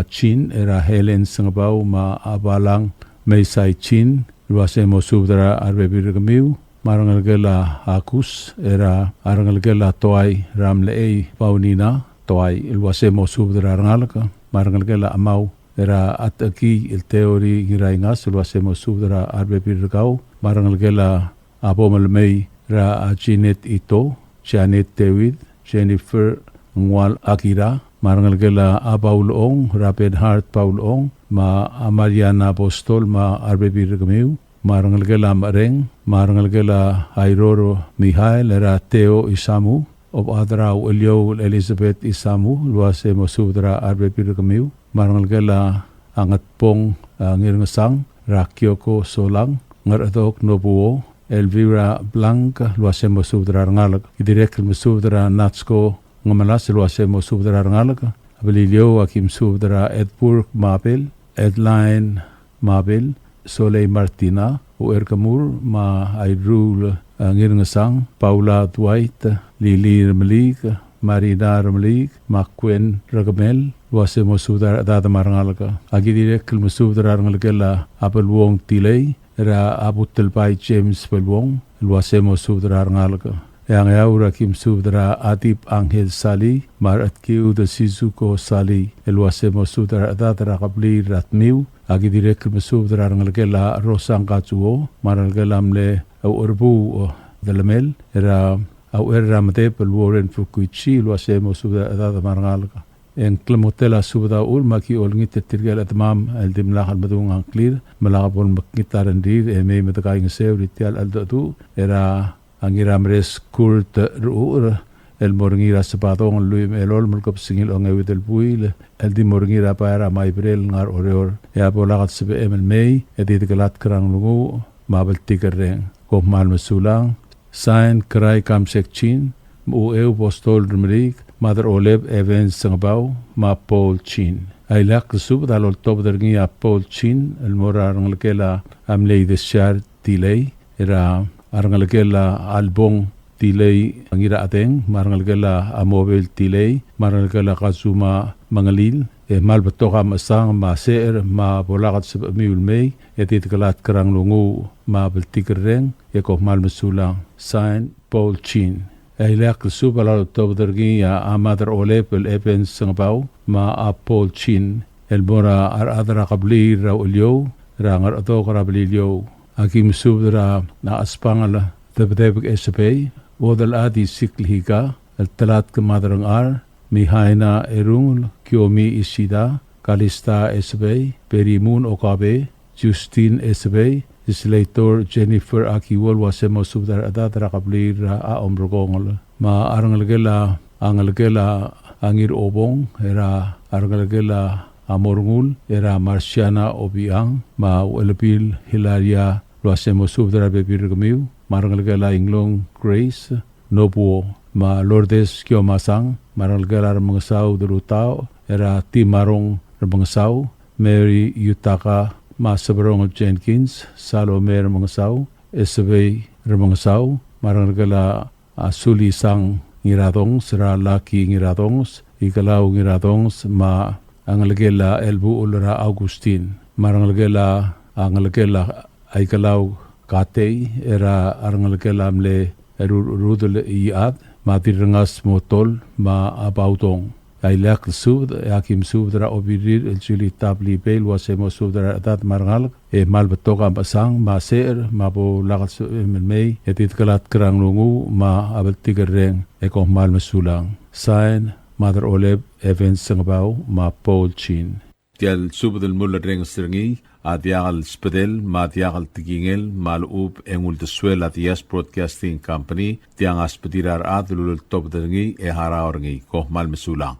Chin, era Helen Sangabau, ma Abalang Meisai Chin, Wasemo Sudra Arbebirgamiu, Marangalgela Akus, era Arangalgela Toai Ramlei Paunina, Toai, Wasemo Sudra Rangalaka, Marangalgela Amau, era ataki il teori giraingas, Wasemo Sudra Arbebirgau, Marangalgela Abomalmei, Ra Janet Ito, Janet David, Jennifer Ngwal Akira, Marangalgela Abaulong, Rapid Heart Paulong, ma Amariana Apostol, ma Arbebirgamiu, Marangalgela Mareng, Marangalgela Airoro Mihail, era Teo Isamu, of Adrau Elio Elizabeth Isamu, Wasemo Sudra Arbebirgamiu, Marangalgela Angatpong Ngirngasang, Rakyoko Solang, Ngaradok Nobuo, Elvira Blanca, Wasemo Sudra Rangalag, Idirek Sudra Natsko Ngamalas, Wasemo Sudra Rangalag, Abililio Akim Sudra Edburg Mabel, Edline Mabel, Soleil Martina, Uerkamur, ma Airul Ngirngasang, Paula Dwight, Lili Ramlig, Marina Ramlig, Makwen Ragamel, Wasemo Sudra Dada Marangalaga, Agidirek Sudra Rangalgela, Abelwong Tilei, Ra Abutelbai James Belwong, Wasemo Sudra Rangalga. Yang Aura Kim Sudra Adip Angel Sali, Maratkiu de Sizuko Sali, Wasemo Sudra Dada Rakabli Ratmiu, Agidirek Sudra Rangalgela Rosangatuo, Marangalamle Urbu Delamel, Era Ramade Pelworen Fukuichi, Wasemo Sudra Dada Marangalaga. En Clamotela Subda Ulmaki Olngit Tirgal at Mam, El Dimlah Almadung Anclir, Malabon Makitar and Reed, Eme Metakaing Sev, Ritial Aldatu, Era Angiramres Kurt Ruur, El Moringira Sapatong, Luim Elol, Mulkop Singil on with El Buil, El Di Moringira Para, My Brel, Ngar Orior, Eabolagat Sebe Emel May, Edith Galat Krang Lugu, Mabel Tigereng, Kop Mal Masulang, Sign Krai Kamsek Chin, Mu Eu Postol Rumrik, Mother Oleb Evans Sangabau, Ma Paul Chin. Ailak sub dalol top dergi a Paul Chin el mora arngalkela amlei de shar tilei era arngalkela albong tilei angira ateng marngalkela a mobile tilei marngalkela kasuma mangalil mal batoka masang ma ser ma bolagat sub miul mei etit kalat krang lungu ma beltikreng eko mal mesulang sign Paul Chin Ailak sub dalol top dergi a mother olep el epen sangpau ma a Paul Chin el mora adra qabli ra ulyo rangar ato qabli ulyo akim subdra na aspangala tabdebek SP wodal adi siklihiga el talat kamadrang ar mihaina erung kyomi isida kalista SP perimun okabe Justin SP Islator Jennifer Akiwol wasemo subdar adra qabli ra a omrogongol ma arangalgela angalgela angir obong era argalgela amorngul era Marciana Obiang ma welpil Hilaria Luasemo subdra bebirgamiu margalgela inglong Grace Nobuo ma Lourdes Kiomasang margalgela mangasau derutao era Timarong mangasau Mary Yutaka ma Sabrong Jenkins Salome mangasau SB mangasau margalgela Asuli sang ngiradong sera laki ngiradongs ikalau ngiradongs ma angalgela elbu ulra Augustin marangalgela angalgela aikalau katei era arangalgela amle rudel iad matirangas motol ma abautong ailak sud yakim sudra obirir el juli tabli bel wasemo sudra adat marangal mal betoka basang ma ser ma bo lagat mei etit kalat krang lungu ma abeltigereng eko mal mesulang sign Mother Oleb Evans Sangabau ma Paul Chin tial subdel mulla reng stringi adiagal spedel ma adiagal tigingel mal ub engul de swel at Yes Broadcasting Company tiang aspedirar adlul top dengi e hara orngi ko mal mesulang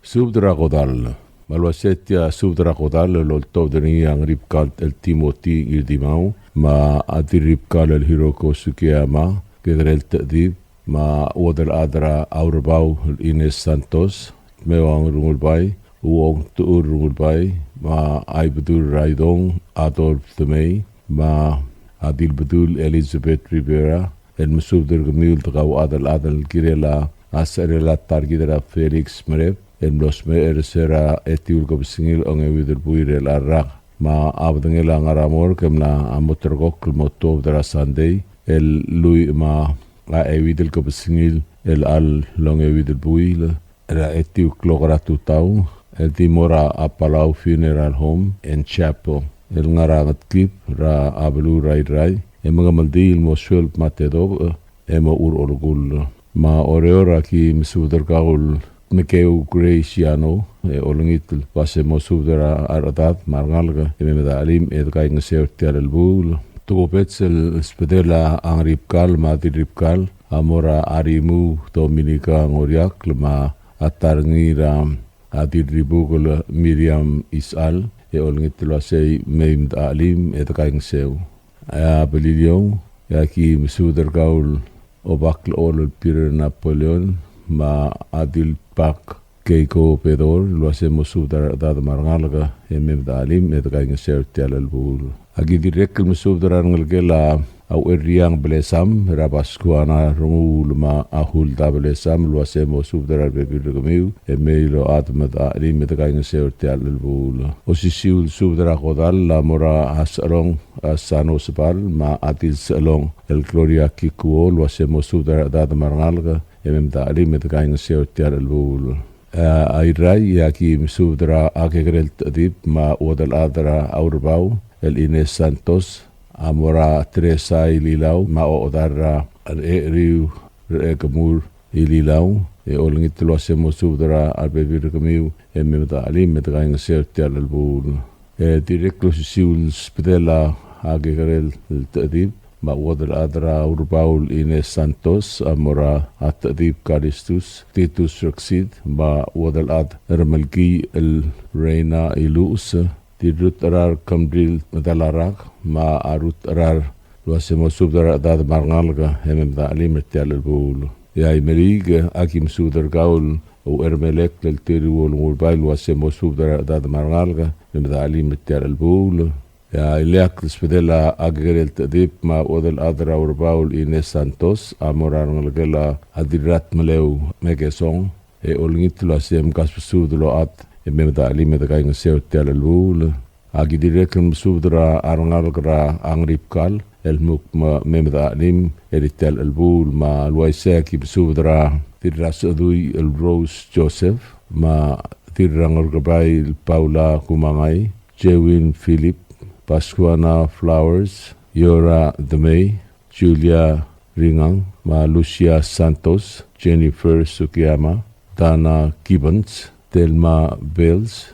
subdra godal malwasetia subdra godal lol top dengi ang ripkal el Timothy irdimau ma adiripkal el Hiroko Sukiyama gedrel tadib ma wadal adra aurbau Ines Santos mewang rungulbay uong tuur rungulbay ma Aibedur Raidong Adolf Temey ma Adil Bedul Elizabeth Rivera el mesubder gemiul tgaw adal girela asarela targidera Felix Mereb el losme ersera etiul gobsingil onge wider buirel arrak ma abdengela ngaramor kemna amotergok motov dra Sunday el lui ma a evidel gobsingil el al long evidel buil era etiu klogratu tau el timora a Palau Funeral Home and Chapel el ngarangat klip ra ablu rai e mga maldil mo swelp matedo e mo urolgul ma oreora ki msudar kaul Mikeu Graciano e olungit pase mo subdara aradat marngalga e meda alim e kai ngaseur tial bul tugo petsel spedela ang ripkal mati ripkal amora arimu Dominika ngoriak lema atarngira adiribugul Miriam Isal e olungit lasei meim da alim e kai ngaseu a beliliong ya ki msudar kaul obakl ol pir Napoleon ma adil pak keiko pedor lo hacemos subdar dad marngalga emem dalim et kai ngeser tial bul agi direkl mesubdar ngalgela au eriang blesam rabaskuana rungul ma ahul da blesam lo hacemos subdar bebilgamiu emelo atmat alim et kai ngeser tial bul osisiul subdar godal la mora asrong asano sepal ma atil selong el gloria kikuo lo hacemos subdar dad marngalga emem ta'lim et kai ngeser tial bul airai yaki misudra akegrel tadib ma wadal adra aurbau el Ines Santos amora Teresa ililau ma odara riu regamur ililau e olngit lo hacemos subdra albevir kamiu emem ta'lim et kai ngeser tial bul directly siul spedela akegrel tadib ma wadal adra urbaul Ines Santos amora atadib Karistus Titus Roxid ma wadal ad ermalgi el Reina Ilus tidrut arar kamdril madalarak ma arut arar luasemo subdar adad marngalga emem ta'lim tial bul ya imerig akim sudar gaul o ermelek del tiru ngul bai lo se mo subdra da marngalga memda ali meter al bul ya ilek spedela agerel tadip ma odel adra urbaul Ines Santos amorar ngalgela adirat meleu megesong e olngit lo sem kas subdlo at e memda ali memda kai ngaseu tel al bul agi direkem subdra arngalgra angripkal المك ما ممدع لم إرتال البول مع الويساكي بسودرا تدرس أدوي الروس جوزيف مع تدران القبائل باولا كومانغاي جوين فيليب باسكوانا فلاورز يورا دمي جوليا رينغان مع لوسيا سانتوس جينيفر سوكياما دانا كيبنز تلما بيلز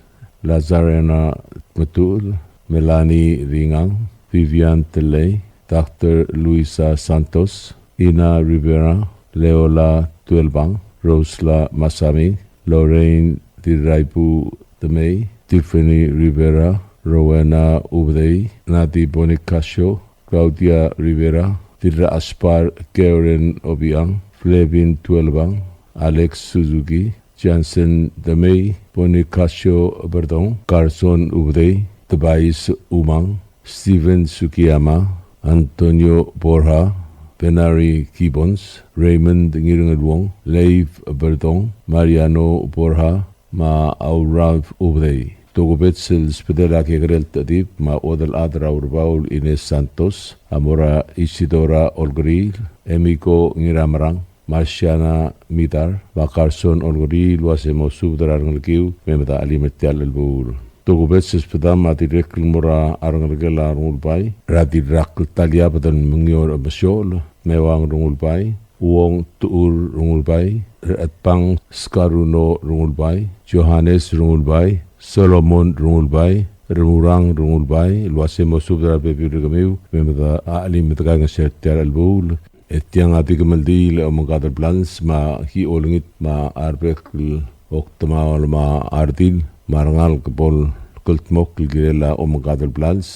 لازارينا متول ميلاني رينغان فيفيان تلي Dr. Luisa Santos, Ina Rivera, Leola Tuelbang, Rosla Masami, Lorraine Diraibu Demey, Tiffany Rivera, Rowena Ubdei, Nati Bonicacio, Claudia Rivera, Tira Aspar Karen Obiang, Flavin Tuelbang, Alex Suzuki, Jansen Demey, Bonicacio Berdong, Carson Ubdei, Tobias Umang, Steven Sukiyama, Antonio Borja, Benari Gibbons, Raymond Ngirungadwong, Leif Berdong, Mariano Borja, ma Aurav Ubdei. Togobetsel spedela kegrel tadip ma odel adra urbaul Ines Santos, Amora Isidora Olgril, Emiko Ngiramarang, Marciana Midar, ma Carson Olgril wasemo subdra ngalkiu, memda alimetial elbul. Togobetses pedam ati rekl mura arangalgela rungulbai, rati rakl talia badan mengior abasol, mewang rungulbai, uong tuur rungulbai, atpang skaruno rungulbai, Johannes rungulbai, Solomon rungulbai, Rumurang rungulbai, luasemo subdra bebirgamiu, memeda alim metaganga sertiar albul, etiang ati gemaldi le omangadar blans ma hi olingit ma arbekl oktama ma ardil, marangal kebol kult mokl girela omagadal blans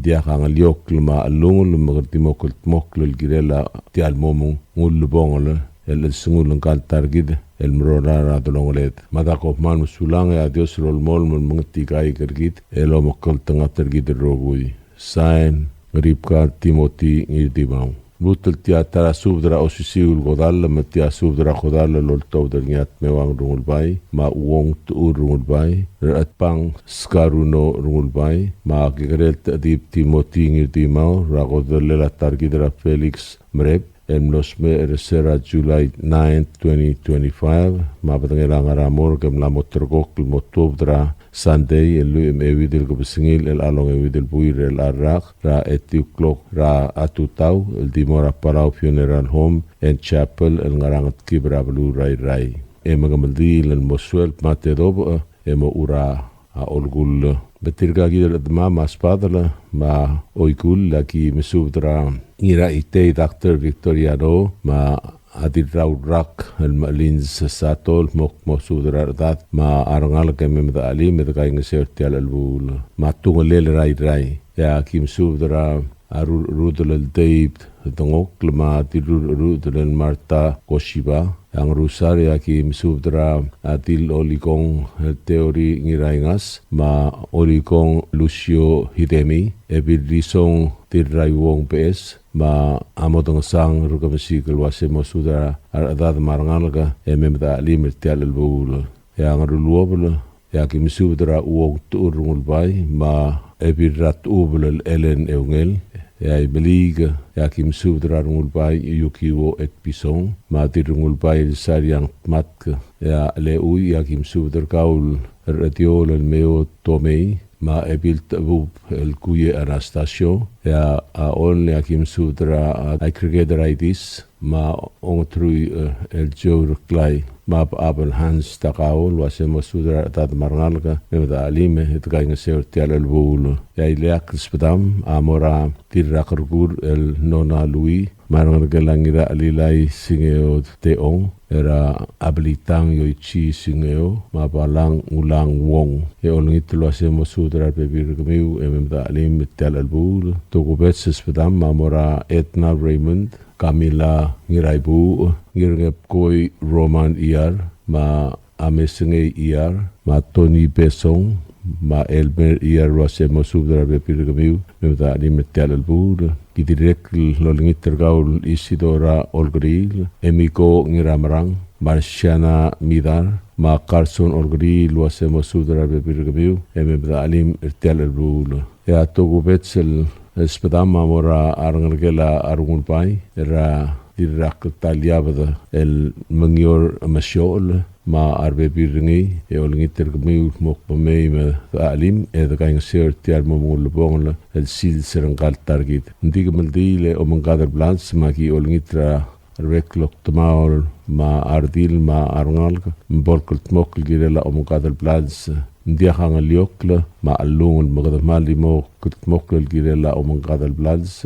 dia kangal yok lma alungul magarti mokl mokl girela ti almomu ngul bongol el sungul kan targid el mrora radolongolet madako man sulang ya dios rol mol mengti kai gergit elo mokl tengah targid rogui sign ripka timoti ngidimau Lutul tia tara subdra osisiul godal matia subdra godal lolto derniat mewang rungulbai ma uong tuur rungulbai ratpang skaruno rungulbai ma kigrel tadip timoti ngirtimau ragodelela targidra Felix Mreb emlosme eresera July 9, 2025 ma batangelang aramor kem lamotrgok motobdra Sunday elu evidel kebesingil el along evidel buir el arak ra etiuklok ra atutau el dimora Palau Funeral Home and Chapel el ngarangat kibra belu rai emagamdi el moswel matedob emo ura a olgul betirga gidel ma maspadala ma oikul laki mesubdra ngira ite Dr. Victoriano ma adir rak el malins satol mok mosudra dat ma arangal ke memda ali med kai ngeserti al bul ma tungel rai ya kim sudra arul rudel deib dongok lma tirul rudel marta koshiba ang rusar ya kim sudra atil olikong teori ngiraingas ma olikong Lucio Hidemi ebidrisong tirai wong PS ma amodong sang rugamsikal wasemo sudra aradad marangalga ememda limertial albul ya ngaruluobul ya kim sudra wong turungul bay ma ebirat ubul elen eungel ya ibeliga ya kim sudra rungul bay yukiwo et pisong ma tirungul bay sariang matk ya leui ya kim sudra kaul radiol el meo tomei ma ebil tabub el kuye Anastasio ya aon ya kim sudra aggregatoritis ma ontrui el jor klai ma abel hans takaol wasemo sudra tad marnalga memda alime et gainga sertial el bul ya ilak spedam amora tirakurgur el nona lui marnalga langira alilai singeo teong era abilitang yoichi singeo ma balang ulang wong e olngit lo asemo sudra bebir gmiu ememda alim tel albul togobet spedam mamora Etna Raymond Camila ngiraibu ngirngep koi Roman iar ma amesenge iar, ma Tony Besong, ma Elmer iar ruase mo subdra bepirgamiu, memta ni metal albur, kidirek lolingit tergaul Isidora Olgril, Emiko ngiramarang, Marciana Midar, ma Carson Olgril ruase mo subdra bepirgamiu, memta alim ertel albur. Ya togu betsel espedama mora arngergela arungun pai, era dirak taliabada el mengior masyol ma arbe birngi e olingit tergmiu mok pamei ma alim e da kaing ser tiar mo mul bongla el sil serangal target ndig maldile o mangadar blans ma ki olingitra reklok tamaol ma ardil ma arngal bolkol tmok girela o mangadar blans ndia hanga liokla ma alungul magadar mali mo kutmok girela o mangadar blans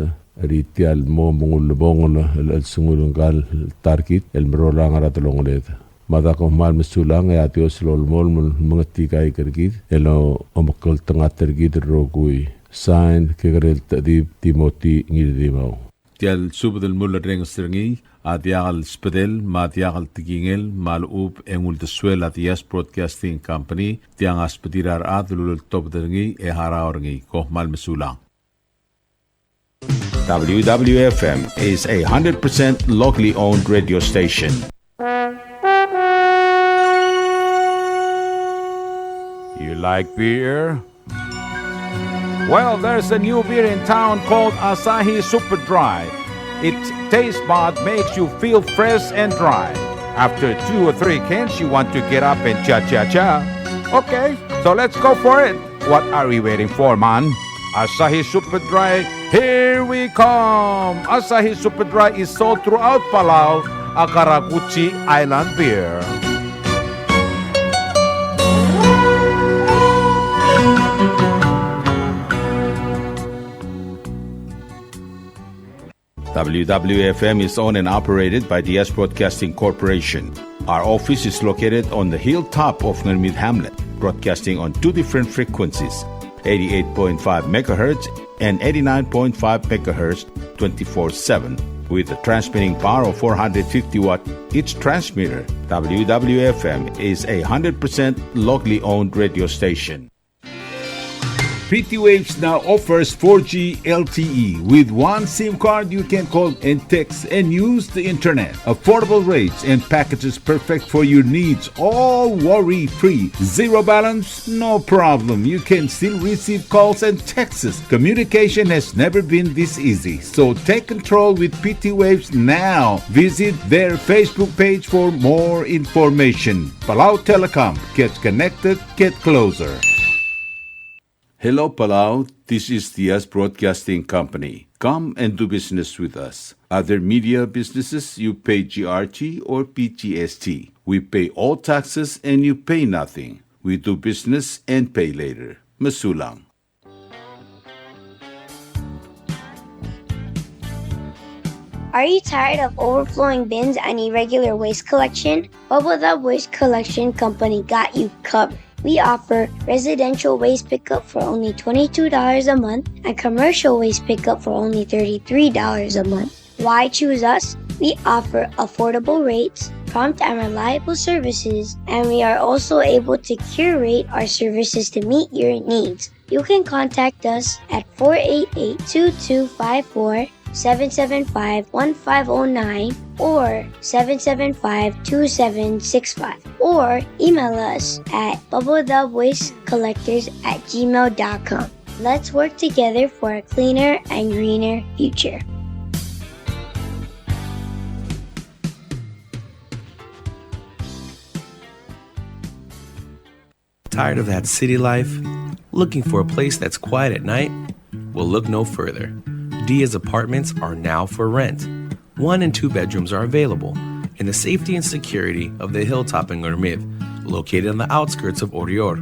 ritial mo mongul bongol el sungulungal target el mrolang aratlonglet madako mal mesulang ya tios lol mol mengeti kai kergit elo omakol tengah tergit rogui sign kegrel tadib timoti ngidimau tial subdel mul reng strengi adial spedel ma dial tigingel mal up engul de suela dias broadcasting company tiang aspedirar adlul top dengi e haraorngi ko mal mesulang. WWFM is a 100% locally owned radio station. You like beer? Well, there's a new beer in town called Asahi Super Dry. Its taste bud makes you feel fresh and dry. After 2 or 3 cans, you want to get up and cha-cha-cha. Okay, so let's go for it. What are we waiting for, man? Asahi Super Dry, here we come! Asahi Super Dry is sold throughout Palau, a Karaguchi Island beer. WWFM is owned and operated by DS Broadcasting Corporation. Our office is located on the hilltop of Ngermid Hamlet, broadcasting on 2 different frequencies, 88.5 megahertz and 89.5 megahertz 24/7 with a transmitting power of 450 watt each transmitter. WWFM is a 100% locally owned radio station. PT Waves now offers 4G LTE. With one SIM card, you can call and text and use the internet. Affordable rates and packages perfect for your needs. All worry-free. Zero balance? No problem. You can still receive calls and texts. Communication has never been this easy. So take control with PT Waves now. Visit their Facebook page for more information. Palau Telecom. Get connected, get closer. Hello, Palau. This is DS Broadcasting Company. Come and do business with us. Other media businesses, you pay GRT or PGST. We pay all taxes and you pay nothing. We do business and pay later. Masulang. Are you tired of overflowing bins and irregular waste collection? WWF Waste Collection Company got you covered. We offer residential waste pickup for only $22 a month and commercial waste pickup for only $33 a month. Why choose us? We offer affordable rates, prompt and reliable services, and we are also able to curate our services to meet your needs. You can contact us at 488-2254, 775-1509, or 775-2765, or email us at bubblethewastecollectors@gmail.com. Let's work together for a cleaner and greener future. Tired of that city life? Looking for a place that's quiet at night? Well, look no further. Dia's apartments are now for rent. 1 and 2 bedrooms are available in the safety and security of the hilltop in Ngermid, located on the outskirts of Orior.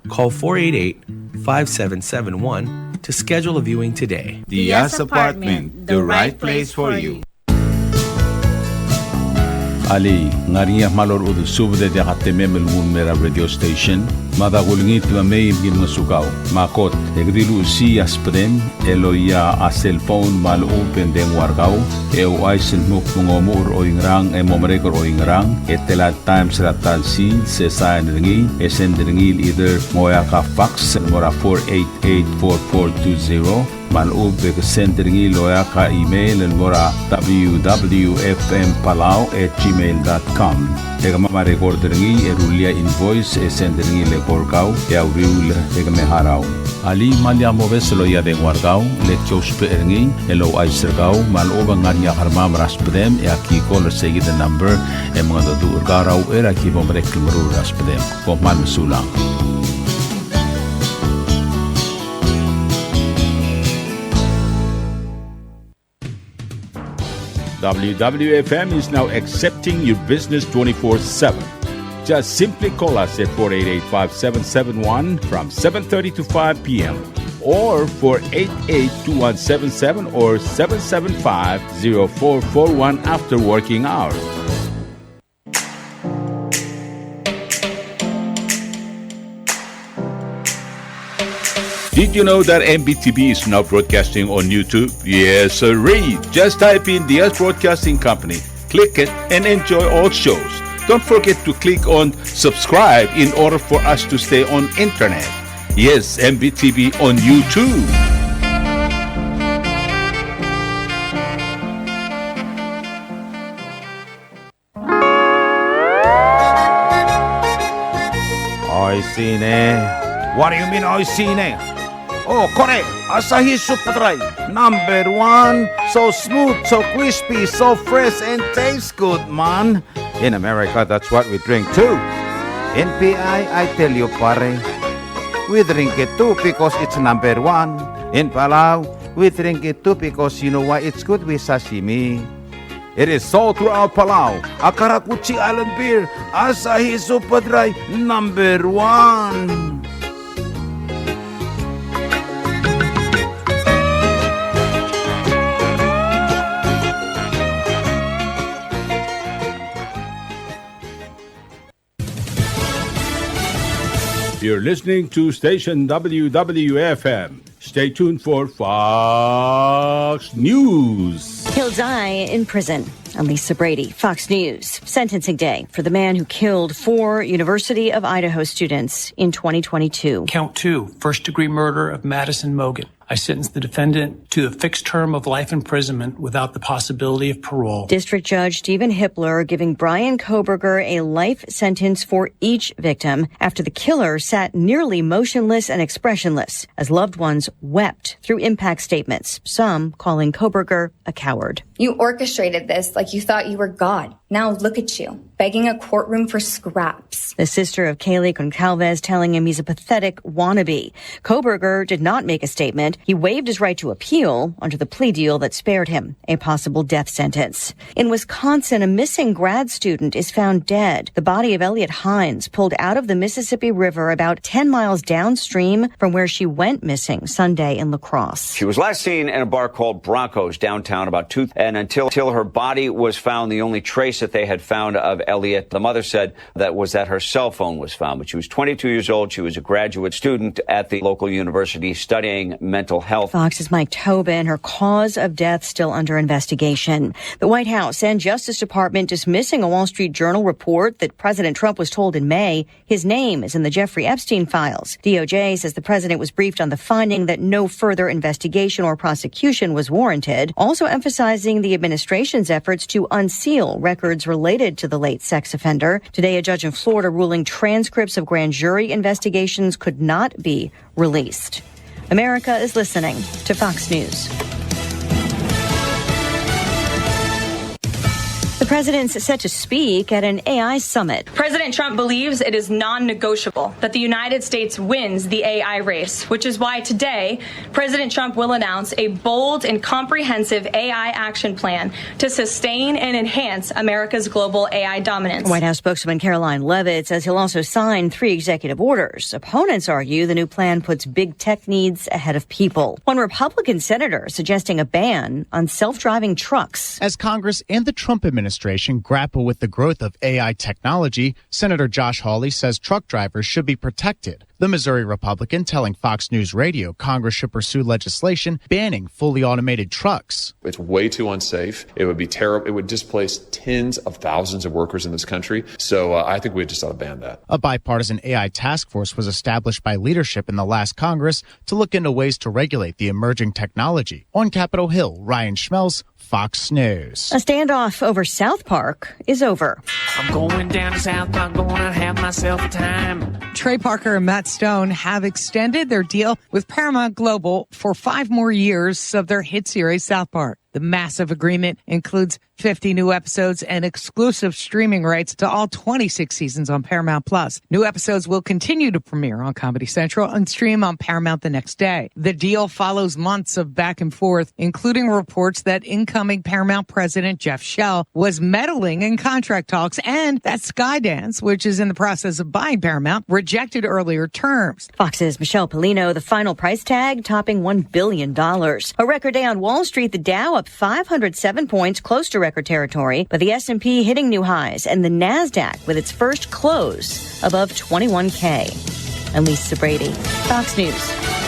Call 488-5771 to schedule a viewing today. Dia's Apartment, the right place for you. Ali, ngariya malor udu subde de hatememel mera radio station. Madagulingit mamay gin masugaw. Makot, egdilu si aspren, eloya a cellphone mal open den wargaw, aisen muk mungomur o ingrang, momrekor o ingrang, telat times ratal si, sesayan ringi, esen ringil either moya ka fax, mora 488-4420, maloob send ringi loya ka email, mora www.fmpalau@gmail.com. Ega mamarecord ringi, erulia invoice, esen ringi le korgaw, auriul ega meharaw. Ali malya moves loya den wargaw, le chospe ringi, elo aisergaw, maloob ang nganya karmam raspedem, aki call say the number, mga dadu urgaraw, ki bomrek lumru raspedem, kompal masulang. WWFM is now accepting your business 24/7. Just simply call us at 488-5771 from 7:30 to 5 p.m. or 488-2177 or 775-0441 after working hours. Did you know that MBTV is now broadcasting on YouTube? Yes, sirree. Just type in DS Broadcasting Company, click it, and enjoy all shows. Don't forget to click on subscribe in order for us to stay on internet. Yes, MBTV on YouTube. Oisine. What do you mean, oisine? Oh, correct. Asahi Super Dry. Number 1. So smooth, so crispy, so fresh, and tastes good, man. In America, that's what we drink too. In PI, I tell you, pare, we drink it too because it's number 1. In Palau, we drink it too because you know why it's good with sashimi. It is sold throughout Palau. Akarakuchi Island Beer, Asahi Super Dry, number 1. You're listening to station WWFM. Stay tuned for Fox News. He'll die in prison. I'm Lisa Brady, Fox News. Sentencing day for the man who killed 4 University of Idaho students in 2022. Count 2, first-degree murder of Madison Mogan. I sentenced the defendant to a fixed term of life imprisonment without the possibility of parole. District Judge Stephen Hippler giving Brian Kohberger a life sentence for each victim after the killer sat nearly motionless and expressionless as loved ones wept through impact statements, some calling Kohberger a coward. You orchestrated this like you thought you were God. Now look at you, begging a courtroom for scraps. The sister of Kaylee Goncalves telling him he's a pathetic wannabe. Kohberger did not make a statement. He waived his right to appeal under the plea deal that spared him a possible death sentence. In Wisconsin, a missing grad student is found dead. The body of Elliot Hines pulled out of the Mississippi River about 10 miles downstream from where she went missing Sunday in La Crosse. She was last seen in a bar called Broncos downtown about 2, and until her body was found, the only trace that they had found of Elliot, the mother said, that was that her cell phone was found. But she was 22 years old. She was a graduate student at the local university studying mental health. Fox's Mike Tobin, her cause of death still under investigation. The White House and Justice Department dismissing a Wall Street Journal report that President Trump was told in May his name is in the Jeffrey Epstein files. DOJ says the president was briefed on the finding that no further investigation or prosecution was warranted, also emphasizing the administration's efforts to unseal records related to the late sex offender. Today, a judge in Florida ruling transcripts of grand jury investigations could not be released. America is listening to Fox News. The president's set to speak at an AI summit. President Trump believes it is non-negotiable that the United States wins the AI race, which is why today President Trump will announce a bold and comprehensive AI action plan to sustain and enhance America's global AI dominance. White House spokeswoman Caroline Leavitt says he'll also sign 3 executive orders. Opponents argue the new plan puts big tech needs ahead of people. One Republican senator suggesting a ban on self-driving trucks. As Congress and the Trump administration administration grapple with the growth of AI technology, Senator Josh Hawley says truck drivers should be protected. The Missouri Republican telling Fox News Radio Congress should pursue legislation banning fully automated trucks. It's way too unsafe. It would be terrible. It would displace tens of thousands of workers in this country. So I think we just ought to ban that. A bipartisan AI task force was established by leadership in the last Congress to look into ways to regulate the emerging technology. On Capitol Hill, Ryan Schmelz, Fox News. A standoff over South Park is over. I'm going down to South Park, going to have myself a time. Trey Parker and Matt Stone have extended their deal with Paramount Global for 5 more years of their hit series South Park. The massive agreement includes 50 new episodes and exclusive streaming rights to all 26 seasons on Paramount+. New episodes will continue to premiere on Comedy Central and stream on Paramount the next day. The deal follows months of back and forth, including reports that incoming Paramount president Jeff Shell was meddling in contract talks and that Skydance, which is in the process of buying Paramount, rejected earlier terms. Fox's Michelle Polino, the final price tag topping $1 billion. A record day on Wall Street, the Dow up 507 points, close to record territory, but the S&P hitting new highs and the NASDAQ with its first close above 21K. I'm Lisa Brady, Fox News.